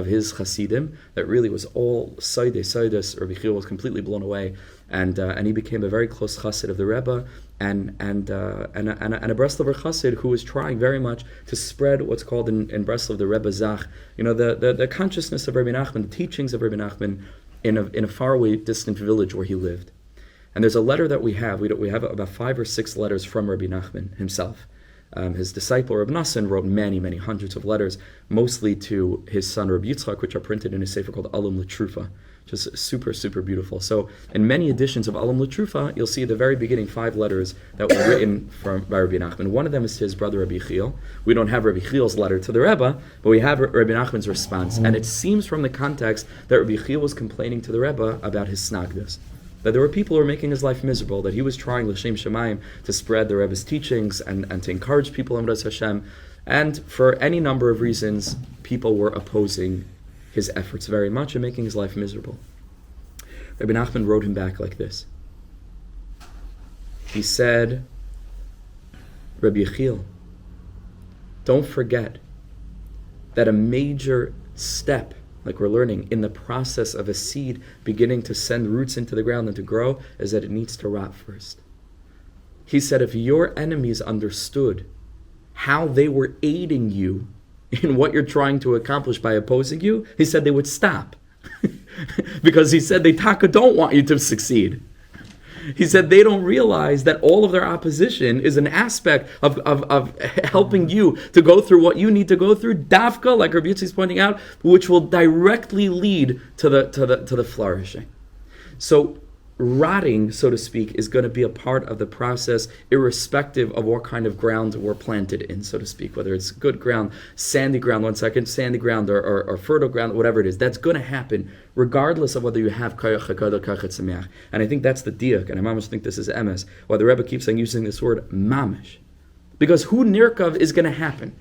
his Hasidim, that really was all Saides. Rabbi Chiel was completely blown away, and he became a very close Chassid of the Rebbe, and a Breslover Chassid who was trying very much to spread what's called in Breslov the Rebbe Zach, the consciousness of Rabbi Nachman, the teachings of Rabbi Nachman in a faraway, distant village where he lived. And there's a letter that we have. We have about 5 or 6 letters from Rabbi Nachman himself. His disciple Rabbi Nassan wrote many, many hundreds of letters, mostly to his son Rabbi Yitzchak, which are printed in a sefer called Alam L'Trufa, which is super, super beautiful. So in many editions of Alam L'Trufa, you'll see at the very beginning 5 letters that were written by Rabbi Nachman. One of them is to his brother Rabbi Chiel. We don't have Rabbi Chiel's letter to the Rebbe, but we have Rabbi Nachman's response. And it seems from the context that Rabbi Chiel was complaining to the Rebbe about his snagdus. That there were people who were making his life miserable, that he was trying l'shem shamayim to spread the Rebbe's teachings and to encourage people in avodas Hashem. And for any number of reasons, people were opposing his efforts very much and making his life miserable. Rabbi Nachman wrote him back like this. He said, Rabbi Yechiel, don't forget that a major step, like we're learning, in the process of a seed beginning to send roots into the ground and to grow, is that it needs to rot first. He said, if your enemies understood how they were aiding you in what you're trying to accomplish by opposing you, he said they would stop. Because he said they don't want you to succeed. He said they don't realize that all of their opposition is an aspect of helping you to go through what you need to go through, dafka, like Rabbi Yitzi is pointing out, which will directly lead to the flourishing. So rotting, so to speak, is going to be a part of the process, irrespective of what kind of ground we're planted in, so to speak, whether it's good ground, sandy ground, sandy ground, or fertile ground, whatever it is. That's going to happen regardless of whether you have koyach hakad or koyach tzemiach. And I think that's the diak, and I mamish think this is emes, why the Rebbe keeps using this word mamish. Because hu nirkav is going to happen,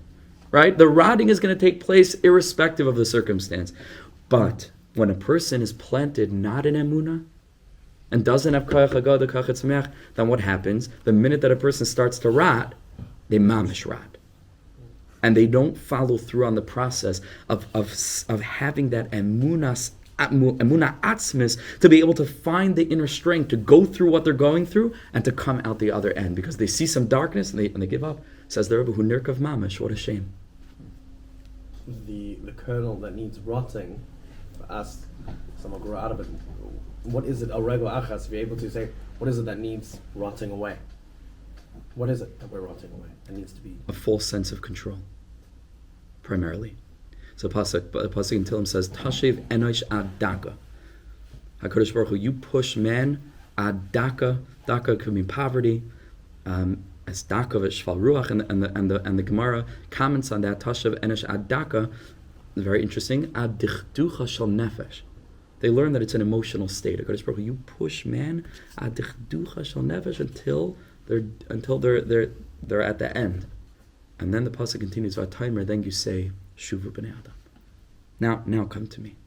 right? The rotting is going to take place irrespective of the circumstance. But when a person is planted not in emunah, and doesn't have koyach hagad or koyach tzemiach, then what happens? The minute that a person starts to rot, they mamish rot. And they don't follow through on the process of having that emunah atzmis, to be able to find the inner strength to go through what they're going through and to come out the other end, because they see some darkness and they give up. Says the Rebbe, hu nirkav mamish. What a shame. The kernel that needs rotting, for us, someone grow out of it. What is it, a regular achas, to be able to say, what is it that needs rotting away? What is it that we're rotting away? It needs to be a false sense of control, primarily. So Pasuk in Tehillim says, Tashev enosh adaka. HaKadosh Baruch Hu, you push man adaka. Daka could mean poverty. As daka v'shval ruach, and the Gemara comments on that. Tashev enosh adaka, very interesting. Adichducha shel nefesh. They learn that it's an emotional state. HaKadosh Baruch Hu, you push man adichducha shel nefesh until they're at the end, and then the pasuk continues. V'ataymer, then you say, Shuvu b'nei Adam. Now come to me.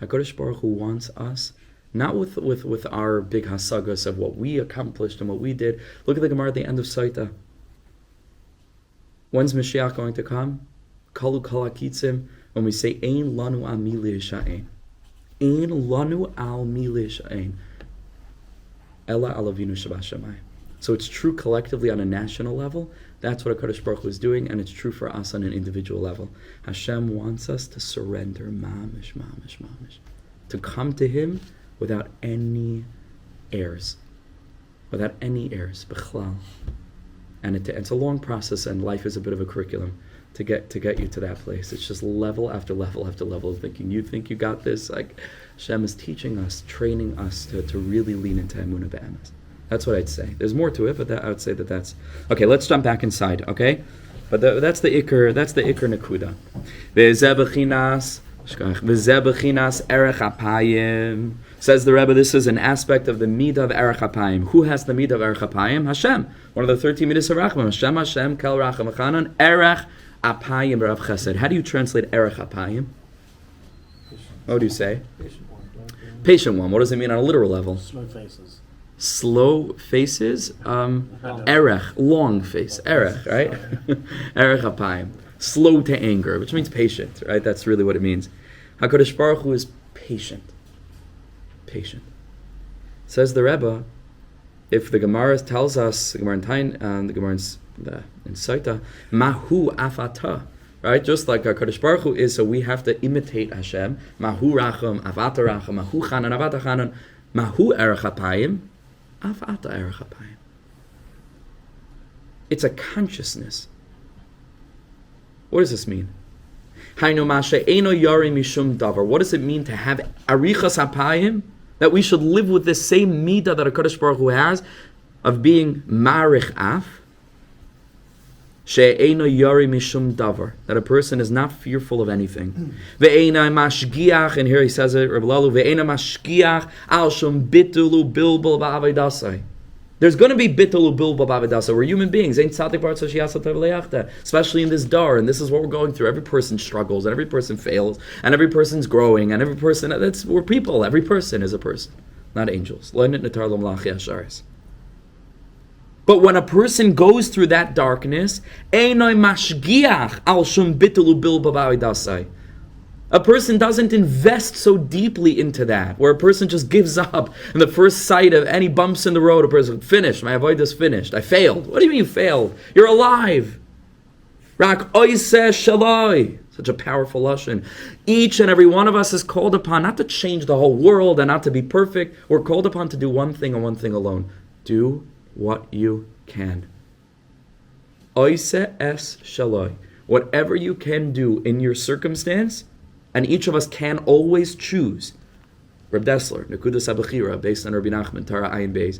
HaKadosh Baruch Hu wants us, not with our big hasagas of what we accomplished and what we did. Look at the Gemara at the end of Saita. When's Mashiach going to come? Kalu kal hakitzim, when we say Ein lanu al mi le'isha'ein. Ein lanu al mi le'isha'ein. Ela al Avinu Shabbat. So it's true collectively on a national level. That's what HaKadosh Baruch Hu is doing, and it's true for us on an individual level. Hashem wants us to surrender, mamish, to come to Him without any airs, b'chlal. And it's a long process, and life is a bit of a curriculum to get you to that place. It's just level after level after level of thinking. You think you got this? Like Hashem is teaching us, training us to really lean into emunah be'emes. That's what I'd say. There's more to it, but I would say that's okay. Let's jump back inside, okay? But that's the ikr. That's the ikr nekuda. V'zeh b'chinas erech apayim. Says the Rebbe, this is an aspect of the midah of erech apayim. Who has the midah of erech apayim? Hashem. One of the 13 midas of rachman. Hashem, kel racham achanan, erech apayim b'rav chesed. How do you translate erech apayim? What do you say? Patient one. What does it mean on a literal level? slow faces. Slow faces, erech, long face, erech, right? Erech apayim, slow to anger, which means patient, right? That's really what it means. HaKadosh Baruch Hu is patient. Says the Rebbe, if the Gemara tells us, the Gemara in Saita, mahu afata, right? Just like HaKadosh Baruch Hu is, so we have to imitate Hashem. Mahu racham, avata racham, mahu chanan, avata chanan, mahu erech apayim. It's a consciousness. What does this mean? What does it mean to have arichas apayim? That we should live with the same midah that HaKadosh Baruch Hu has of being marich af. She'eino yari mishum davar, that a person is not fearful of anything. Ve'ena mashgiach, and here he says it, Reb Lalu, ve'ena mashgiach al shum bitulu bilbul ba'avidasai. There's going to be bitulu bilbul ba'avidasai. We're human beings, ain't tzadik bar tzashiyasa tevleachta, especially in this dar, and this is what we're going through. Every person struggles, and every person fails, and every person's growing, and every person, we're people. Every person is a person, not angels. Lo'init netar lo malachi asharis. But when a person goes through that darkness, einoi mashgiach al shum bitulu bilba ba'idasai. A person doesn't invest so deeply into that, where a person just gives up in the first sight of any bumps in the road. A person, finished, my avodas finished, I failed. What do you mean you failed? You're alive. Rak oiseh shaloi. Such a powerful lashon. Each and every one of us is called upon not to change the whole world and not to be perfect. We're called upon to do one thing and one thing alone. Do what you can. Oiseh es shaloi. Whatever you can do in your circumstance, and each of us can always choose. Reb Dessler, Nekudas Abachira, based on Rabbi Nachman, Tara Ayin Beis.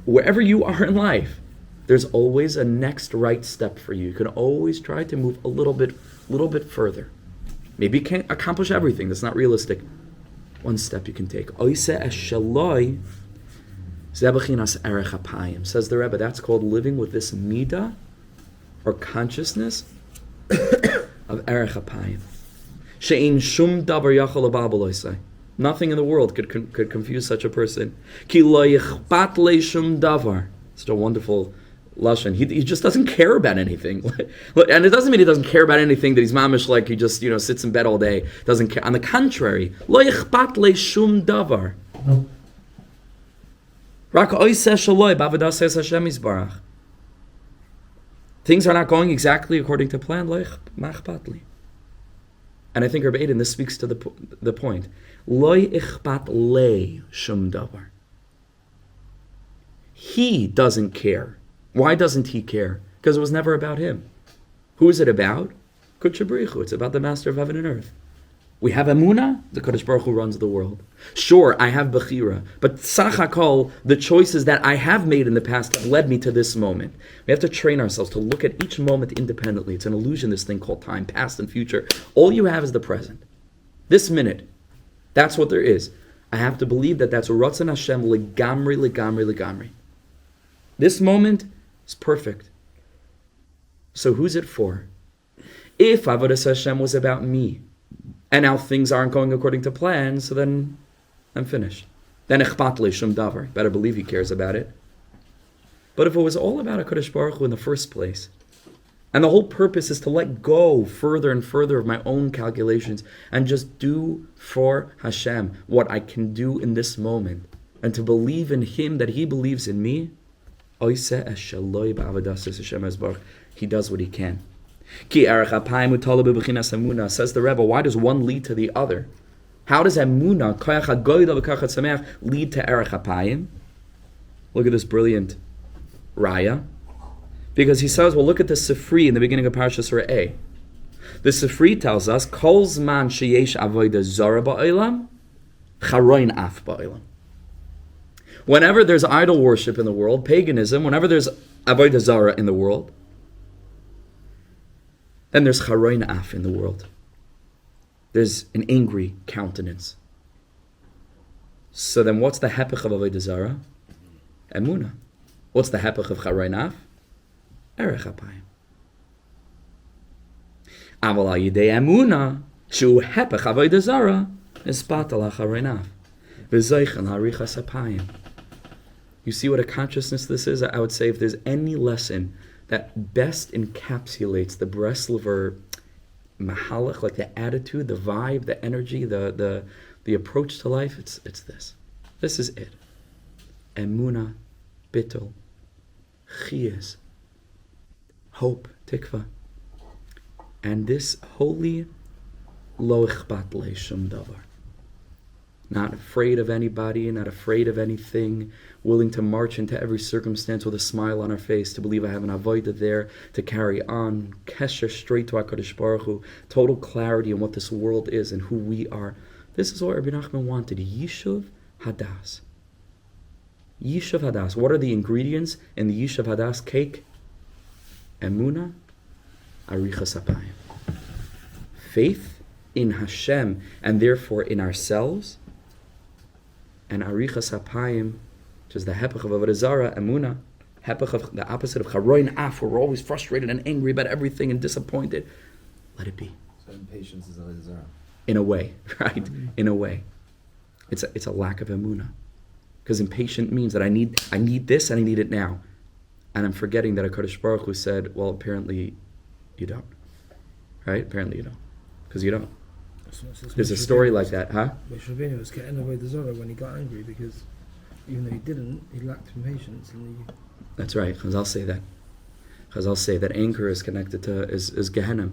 Wherever you are in life, there's always a next right step for you. You can always try to move a little bit further. Maybe you can't accomplish everything. That's not realistic. One step you can take. Oiseh es shaloi zebachinas erech hapayim. Says the Rebbe, that's called living with this midah, or consciousness, of erech hapayim. She'in shum davar yachal ababaloisai. Nothing in the world could confuse such a person. Ki lo yichbat le shum davar. Such a wonderful lashon. He just doesn't care about anything. And it doesn't mean he doesn't care about anything, that he's mamish like he just sits in bed all day, doesn't care. On the contrary, lo yichbat le shum davar. Rak oiseh shaloi b'avodas Hashem yisbarach. Things are not going exactly according to plan. Lo yichbat li. And I think Rabbi Eden, this speaks to the point. Loi ichbat le shum davar. He doesn't care. Why doesn't he care? Because it was never about him. Who is it about? Kudsha Baruch Hu. It's about the Master of Heaven and Earth. We have emunah, the Kadosh Baruch Hu runs the world. Sure, I have bechira, but tzach hakol, the choices that I have made in the past have led me to this moment. We have to train ourselves to look at each moment independently. It's an illusion, this thing called time, past and future. All you have is the present. This minute, that's what there is. I have to believe that that's Ratzon Hashem legamri, legamri, legamri. This moment is perfect. So who's it for? If avodas Hashem was about me, and now things aren't going according to plan, so then I'm finished. Then ichbat le shum davar. Better believe he cares about it. But if it was all about HaKadosh Baruch Hu in the first place, and the whole purpose is to let go further and further of my own calculations and just do for Hashem what I can do in this moment, and to believe in Him that He believes in me, oiseh es shaloi ba'avodas Hashem yisbarach. He does what He can. Ki erech hapayim utala bebechinas emunah. Says the Rebbe, why does one lead to the other? How does emunah, koyach hagoyda v'koyach hatzameach, lead to erech hapayim? Look at this brilliant raya. Because he says, well, look at the Sifri in the beginning of Parashas Re'eh. The Sifri tells us, kol zman sheyesh avodah zara ba'olam, charoin af ba'olam. Whenever there's idol worship in the world, paganism, whenever there's avodah zara in the world, then there's charoin af in the world. There's an angry countenance. So then what's the hepech of avodah zara? Emunah. What's the hepech of charoin af? Erech hapayim. Aval al yidei emunah, shu hepech avodah zara, ispat al charoin af. V'zoichen harichas hapayim. You see what a consciousness this is? I would say if there's any lesson that best encapsulates the Breslover mahalach, like the attitude, the vibe, the energy, the approach to life, it's this. This is it. Emunah, bittul, chiyas, hope, tikva. And this holy lo ichbat le shum davar. Not afraid of anybody, not afraid of anything, willing to march into every circumstance with a smile on our face, to believe I have an avodah there, to carry on, kesher straight to HaKadosh Baruch Hu, total clarity in what this world is and who we are. This is what Rabbi Nachman wanted, yishuv, hadaas. Yishuv, hadaas. What are the ingredients in the yishuv, hadaas cake? Emunah, arichas hapayim. Faith in Hashem, and therefore in ourselves, and arichas hapayim, which is the hepech of avodah zara, emunah, hepech of the opposite of charoin af, where we're always frustrated and angry about everything and disappointed. Let it be. So impatience is avodah zara. In a way, right? In a way, it's a lack of emunah, because impatient means that I need this and I need it now. and I'm forgetting that HaKadosh Baruch Hu said, well, apparently you don't. Right? Apparently you don't. Because you don't. There's a story like that, huh? Rabbeinu was getting away the Zorah when he got angry because even though he didn't, he lacked patience. That's right. Chazal say that. Chazal say that anger is connected to is Gehenna,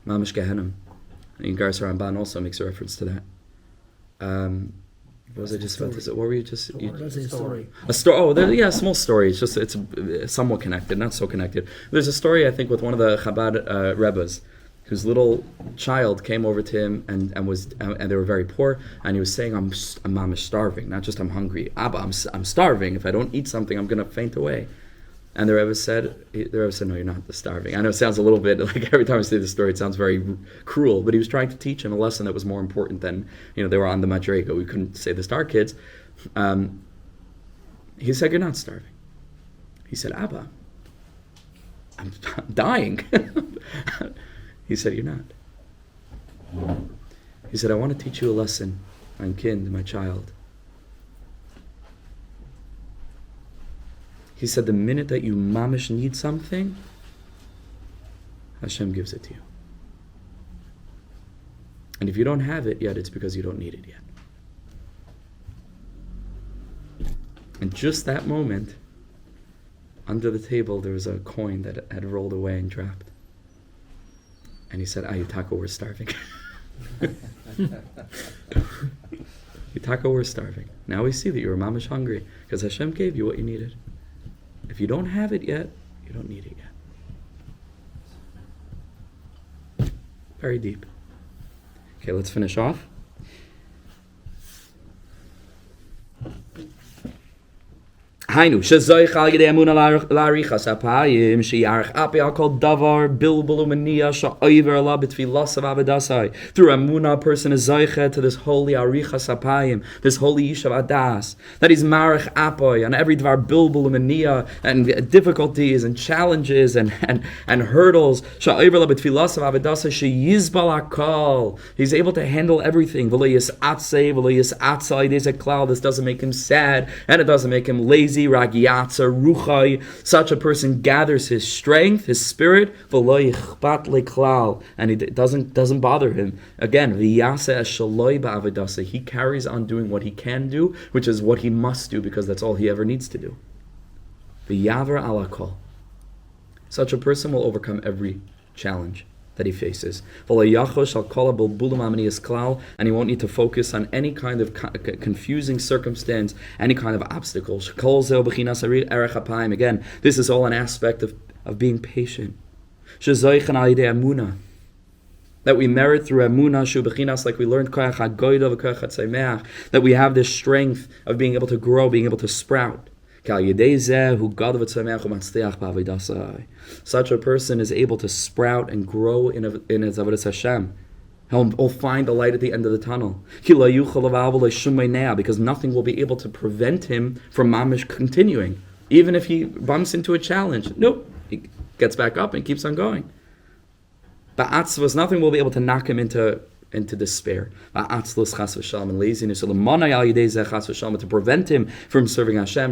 Mamish Gehenna. And Garas Ramban also makes a reference to that. What was I just about to say? What were you just? Story. A story. Oh, a small story. It's somewhat connected, not so connected. There's a story I think with one of the Chabad Rebbes, whose little child came over to him and they were very poor, and he was saying, I'm mamish starving, not just I'm hungry. Abba, I'm starving. If I don't eat something, I'm gonna faint away. And the Rebbe said, no, you're not starving. I know it sounds a little bit like every time I say this story, it sounds very cruel, but he was trying to teach him a lesson that was more important than, they were on the Madrega. We couldn't say this to our kids. He said, you're not starving. He said, Abba, I'm dying. He said, you're not. He said, I want to teach you a lesson, my kind, my child. He said, the minute that you mamish need something, Hashem gives it to you. And if you don't have it yet, it's because you don't need it yet. And just that moment, under the table, there was a coin that had rolled away and dropped. And he said, Yutaka, we're starving. Yutaka, we're starving. Now we see that you were mamish hungry, because Hashem gave you what you needed. If you don't have it yet, you don't need it yet. Very deep. Okay, let's finish off. Hainu, shezoich al yedei emunah la'arichas apayim, sheyarech api al kol davar, bilbul u'maniya, sha'oiver ala b'tfilas of avodas. Through emunah, a person is zoiche to this holy arichas apayim, this holy yishuv hadaas, that is marech apoy, on every dvar bilbul u'maniya, and difficulties and challenges and hurdles, sha'oiver ala b'tfilas of avodas, sheyizbal akol. He's able to handle everything. V'lo yis'atzei, v'lo yis'atzai, there's a cloud. This doesn't make him sad, and it doesn't make him lazy. Ragiatza ruchai, such a person gathers his strength, his spirit, v'lo yichbat leklal, and it doesn't bother him. Again, v'yaseh eshaloi ba'avodasa, he carries on doing what he can do, which is what he must do, because that's all he ever needs to do. V'yaver alakol, such a person will overcome every challenge that he faces. And he won't need to focus on any kind of confusing circumstance, any kind of obstacles. Again, this is all an aspect of being patient. That we merit through emunah, like we learned, that we have this strength of being able to grow, being able to sprout. Such a person is able to sprout and grow in his avodas Hashem. He'll find the light at the end of the tunnel. Because nothing will be able to prevent him from mamish continuing. Even if he bumps into a challenge. Nope. He gets back up and keeps on going. Ba'atzvos, nothing will be able to knock him into despair. Ba'atzvos chas v'shalom and laziness. To prevent him from serving Hashem.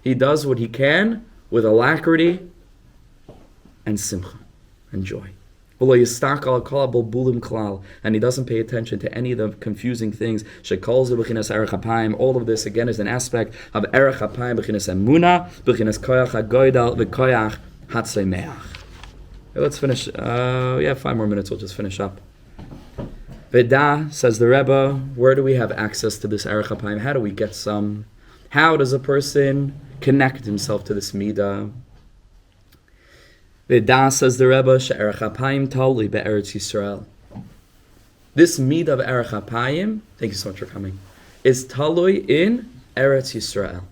He does what he can with alacrity and simcha and joy. And he doesn't pay attention to any of the confusing things. All of this again is an aspect of erech hapayim, b'chinas emunah, b'chinas koyach hagoydal, v'koyach hatzemeach. Let's finish. 5 more minutes. We'll just finish up. Veda, says the Rebbe, where do we have access to this erech hapayim? How do we get some? How does a person connect himself to this midah? Veda, says the Rebbe, she'erech hapayim tali be'eretz Yisrael. This midah of erech hapayim, thank you so much for coming, is talui in Eretz Yisrael.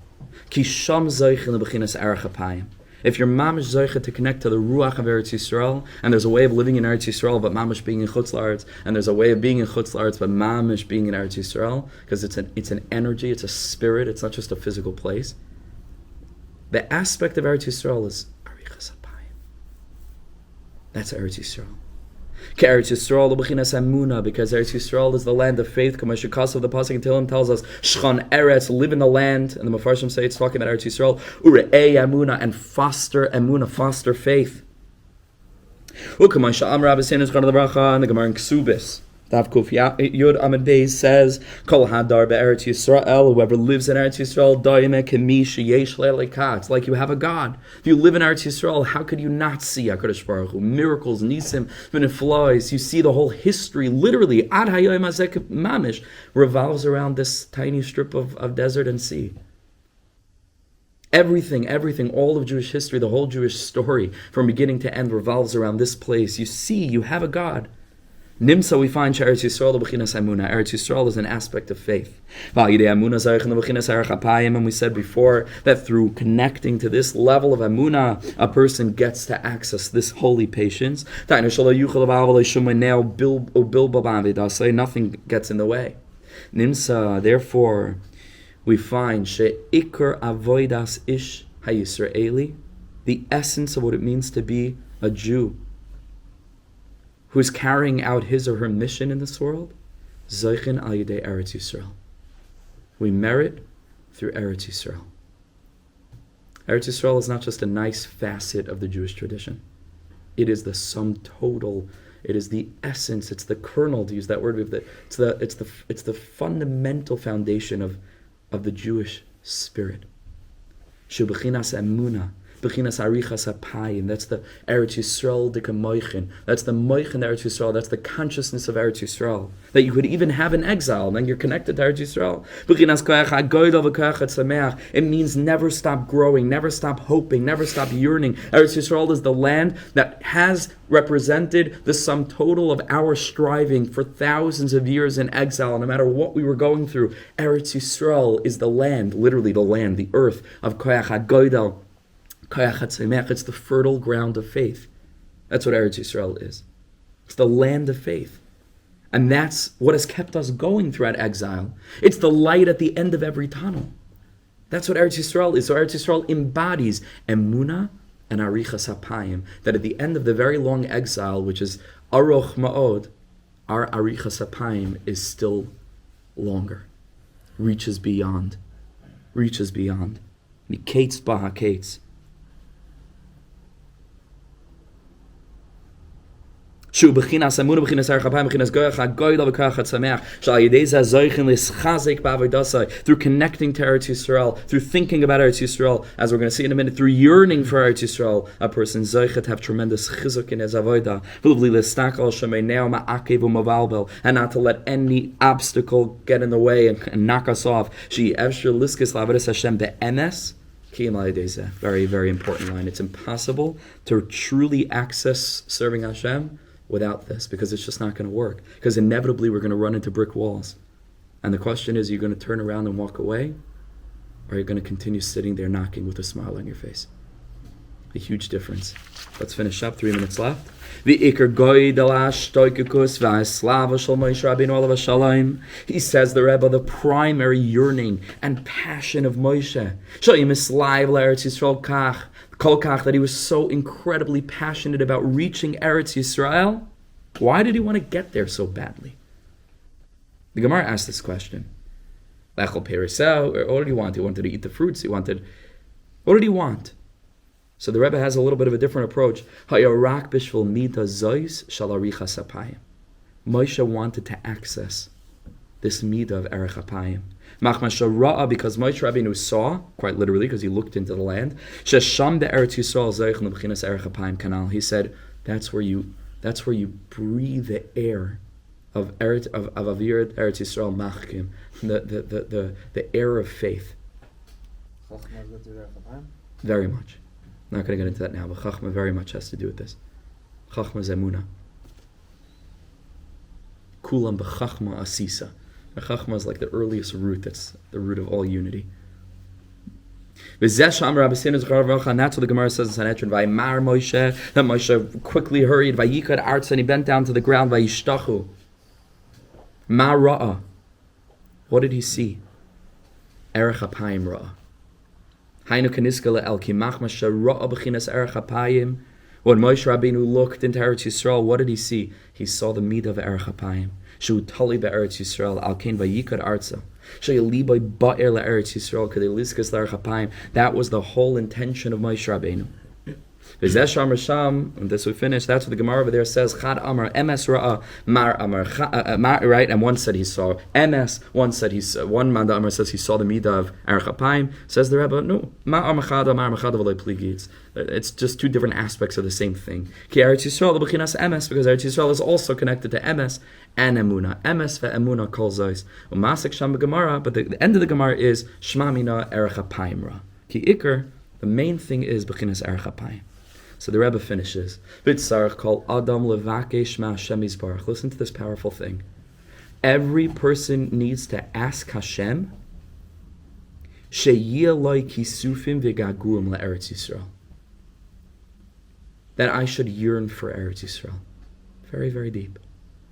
Ki sham zoichin lebechinas erech hapayim. If you're mamish zoicha to connect to the ruach of Eretz Yisrael, and there's a way of living in Eretz Yisrael, but mamish being in Chutz La'aretz, and there's a way of being in Chutz La'aretz, but mamish being in Eretz Yisrael, because it's an energy, it's a spirit, it's not just a physical place. The aspect of Eretz Yisrael is arichas hapayim. That's Eretz Yisrael. Eretz Yisrael b'chinas emunah, because Eretz Yisrael is the land of faith. Kamashikasav, the pasuk in Tehillim tells us, Shchan Eretz, live in the land, and the Mefarshim say it's talking about Eretz Yisrael. Ure'ei emunah, and foster emunah, foster faith. Ukamaisha Amar Abbasin is Chana the Bracha, and the Gemara in Ksubis. Dav Kuf Yud Amid Beis says, Kol Hadar be'Eretz Yisrael, whoever lives in Eretz Yisrael, Daime Kemi Sheyesh Le'Leika. It's like you have a God. If you live in Eretz Yisrael, how could you not see HaKadosh Baruch Hu? Miracles, Nisim, V'neflois. You see the whole history, literally, Ad Hayoim Hazek Mamish, revolves around this tiny strip of desert and sea. Everything, all of Jewish history, the whole Jewish story, from beginning to end, revolves around this place. You see, you have a God. Nimsa, we find Eretz Yisrael b'chinas emunah. Eretz Yisrael is an aspect of faith. And we said before that through connecting to this level of emunah, a person gets to access this holy patience. Nothing gets in the way. Nimsa, therefore, we find she'ikar avodas ish hayisraeli, the essence of what it means to be a Jew who's carrying out his or her mission in this world, Zeichin al Yidei Eretz Yisrael. We merit through Eretz Yisrael. Eretz Yisrael is not just a nice facet of the Jewish tradition. It is the sum total. It is the essence. It's the kernel, to use that word. It's the fundamental foundation of the Jewish spirit. Shu b'chinas emunah. Bechinas arichas apayim. That's the Eretz Yisrael dika moichin. That's the moichin Eretz Yisrael. That's the consciousness of Eretz Yisrael that you could even have in exile, and then you're connected to Eretz Yisrael. Bechinas koach hagoydel v'koach hatzameach. It means never stop growing, never stop hoping, never stop yearning. Eretz Yisrael is the land that has represented the sum total of our striving for thousands of years in exile. No matter what we were going through, Eretz Yisrael is the land, literally the land, the earth of koach hagoydel. It's the fertile ground of faith. That's what Eretz Yisrael is. It's the land of faith. And that's what has kept us going throughout exile. It's the light at the end of every tunnel. That's what Eretz Yisrael is. So Eretz Yisrael embodies emunah and arichas hapayim, that at the end of the very long exile, which is aroch ma'od, our arichas hapayim is still longer. Reaches beyond. Mikates bahakates. Shu b'chinas emunah b'chinas archapayim b'chinas goyach hagoydel v'koach hatzameach shal yidei zeh zoichen lischazek b'avodasai, through connecting to Eretz Yisrael, through thinking about Eretz Yisrael, as we're going to see in a minute, through yearning for Eretz Yisrael, a person zoichet have tremendous chizuk in his avodah, v'uvli l'stakal shemeineo ma'akev u'mavalbel, and not to let any obstacle get in the way and knock us off. She evshir liskis la'avodas Hashem be'emes. Very, very important line. It's impossible to truly access serving Hashem without this, because it's just not going to work. Because inevitably we're going to run into brick walls. And the question is, are you going to turn around and walk away? Or are you going to continue sitting there knocking with a smile on your face? A huge difference. Let's finish up. 3 minutes left. He says the Rebbe, the primary yearning and passion of Moshe, that he was so incredibly passionate about reaching Eretz Yisrael. Why did he want to get there so badly? The Gemara asked this question. What did he want? He wanted to eat the fruits. What did he want? So the Rebbe has a little bit of a different approach. Moshe wanted to access this midah of erech hapayim. Because Moshe Rabbeinu saw, quite literally, because he looked into the land, he said, that's where you breathe the air of Avir Eretz Yisrael Machkim, the air of faith. Very much. I'm not going to get into that now, but Chachma very much has to do with this. Chachma is emunah. Kulam b'chachma asisa. Chachma is like the earliest root, that's the root of all unity. And that's what the Gemara says in Sanhedrin. Vayimar Moshe, that Moshe quickly hurried. Vayikad artz, and he bent down to the ground. Vayishtachu. Ma ra'a. What did he see? Erech hapayim ra'a. Hainu kaniska le'el ki machma shara'a b'chinas erech hapayim When Moshe Rabbeinu looked into Eretz Yisrael, what did he see? He saw the midah of Erech HaPayim. Shu tali be'Eretz Yisrael, al kein vayikad arza. Sheyali by ba'er le'Eretz Yisrael, kadei liskas l'Erech HaPayim. That was the whole intention of Moshe Rabbeinu. And this we finish. That's what the Gemara over there says. Chad Amar Emes Ra'a Mar Amar right, and one said he saw Emes. One said one man Amar says he saw the midah of Erech HaPayim. Says the Rebbe, no, Ma Amar Chada Mar Chada v'loy pligi. It's just two different aspects of the same thing. Ki Eretz Yisrael l'bechinas Emes, because Eretz Yisrael is also connected to Emes and emunah. Emes ve'emunah kol zois. Umasik sham Gemara, but the end of the Gemara is Shma mina Erech HaPayim ra. Ki Iker, the main thing is bechinas Erech HaPayim. So the Rebbe finishes. B'tzarech kol adam levakesh ma'Hashem yisbarach. Listen to this powerful thing. Every person needs to ask Hashem sheyeh loy kisufim v'gaguim le'Eretz Yisrael. That I should yearn for Eretz Yisrael. Very, very deep.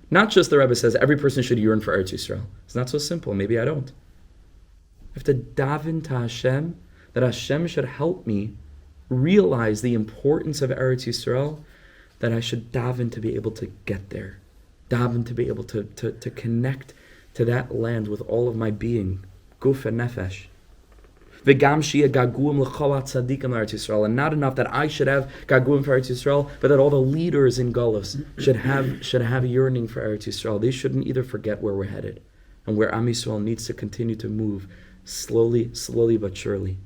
Not just the Rebbe says every person should yearn for Eretz Yisrael. It's not so simple. Maybe I don't. I have to daven to Hashem that Hashem should help me realize the importance of Eretz Yisrael, that I should daven to be able to get there. Daven to be able to connect to that land with all of my being. Guf and nefesh. V'gam shia gaguim l'chol tzadikim l'Eretz Yisrael. And not enough that I should have gaguim for Eretz Yisrael, but that all the leaders in Galus should have yearning for Eretz Yisrael. They shouldn't either forget where we're headed and where Am Yisrael needs to continue to move slowly but surely.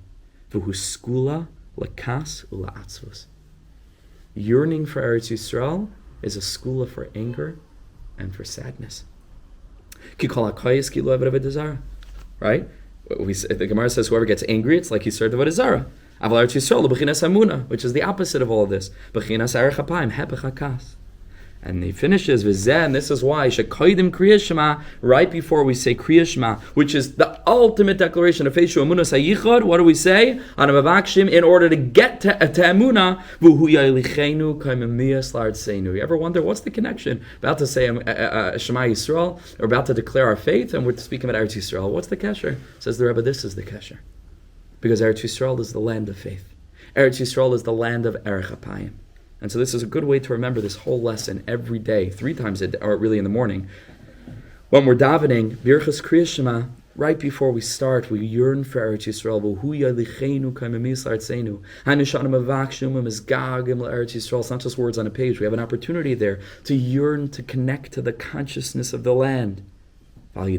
V'hu skula Lakas ula'atzvus. Yearning for Eretz Yisrael is a skula for anger and for sadness. Right? The Gemara says whoever gets angry, it's like he served avodah zarah. Aval Eretz Yisrael b'chinas emunah, which is the opposite of all of this. B'chinas erech hapayim hepech hakas. And he finishes with and this is why shekoidim kriyas shema, right before we say kriyas shema, which is the ultimate declaration of faith emunah sayichod. What do we say? Anavavakshim, in order to get to emunah, v'hu yalichenu kaimemiyas la'artseinu. You ever wonder what's the connection? About to say Shema Yisrael, or about to declare our faith, and we're speaking about Eretz Yisrael. What's the kesher? Says the Rebbe, this is the kesher, because Eretz Yisrael is the land of faith. Eretz Yisrael is the land of Erech HaPayim. And so this is a good way to remember this whole lesson every day, 3 times a day, or really in the morning. When we're davening, Birchas Kriyas Shema, right before we start, we yearn for Eretz Yisrael. It's not just words on a page. We have an opportunity there to yearn, to connect to the consciousness of the land. Why?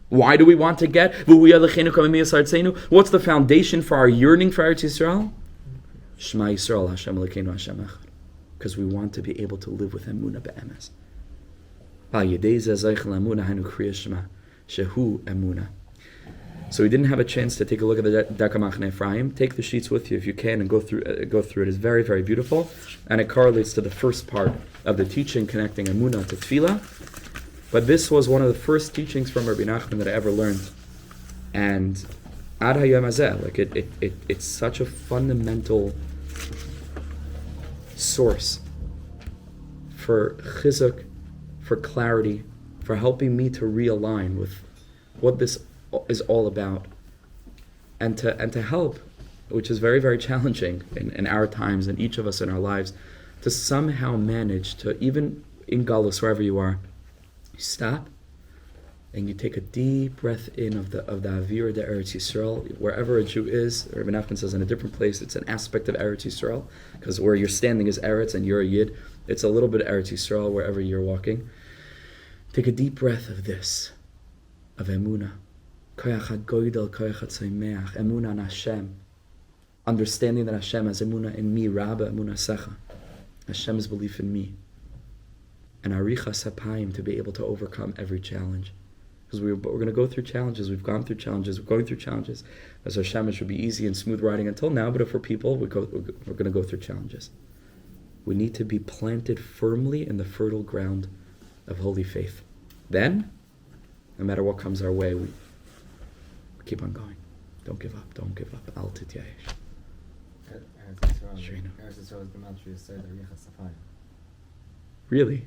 Why do we want to get? What's the foundation for our yearning for Eretz Yisrael? Shema Yisrael, Hashem Elokeinu, Hashem Echad. Because we want to be able to live with emunah be'emes. Shehu emunah. So we didn't have a chance to take a look at the Darkei Machne Ephraim. Take the sheets with you if you can and go through it. It's very, very beautiful. And it correlates to the first part of the teaching connecting emunah to tefillah. But this was one of the first teachings from Rabbi Nachman that I ever learned. And Ad hayom hazeh, like it's such a fundamental source for chizuk, for clarity, for helping me to realign with what this is all about, and to help, which is very, very challenging in our times and each of us in our lives, to somehow manage to, even in Galus, wherever you are, you stop and you take a deep breath in of the Avir de Eretz Yisrael, wherever a Jew is. Rabbi Nachman says in a different place, it's an aspect of Eretz Yisrael, because where you're standing is Eretz and you're a Yid. It's a little bit of Eretz Yisrael wherever you're walking. Take a deep breath of this, of emunah. Koyach HaGoydel, Koyach HaTzaymeach, emunah in Hashem. Understanding that Hashem has emunah in me, Rabba emunah secha. Hashem's belief in me. And arichas hapayim, to be able to overcome every challenge. Because we're going to go through challenges. We've gone through challenges. We're going through challenges. As Hashem, it should be easy and smooth riding until now. But if we're people, we're going to go through challenges. We need to be planted firmly in the fertile ground of holy faith. Then, no matter what comes our way, we keep on going. Don't give up. Don't give up. Al tityayesh. Really?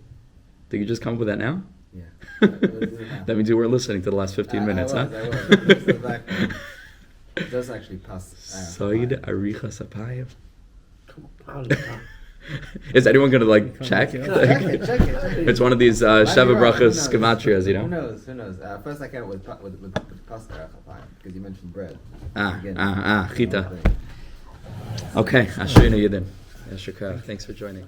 Did you just come up with that now? Yeah. That means you weren't listening to the last 15 minutes, I huh? It does actually pass. Said arichas hapayim. Is anyone gonna like check? Check Check it. It's one of these Sheva Brachas gematrias, you Who know. knows? Who knows? First I count with pasta because you mentioned bread. Chita. Okay, Ashreinu Yidin. Thanks for joining.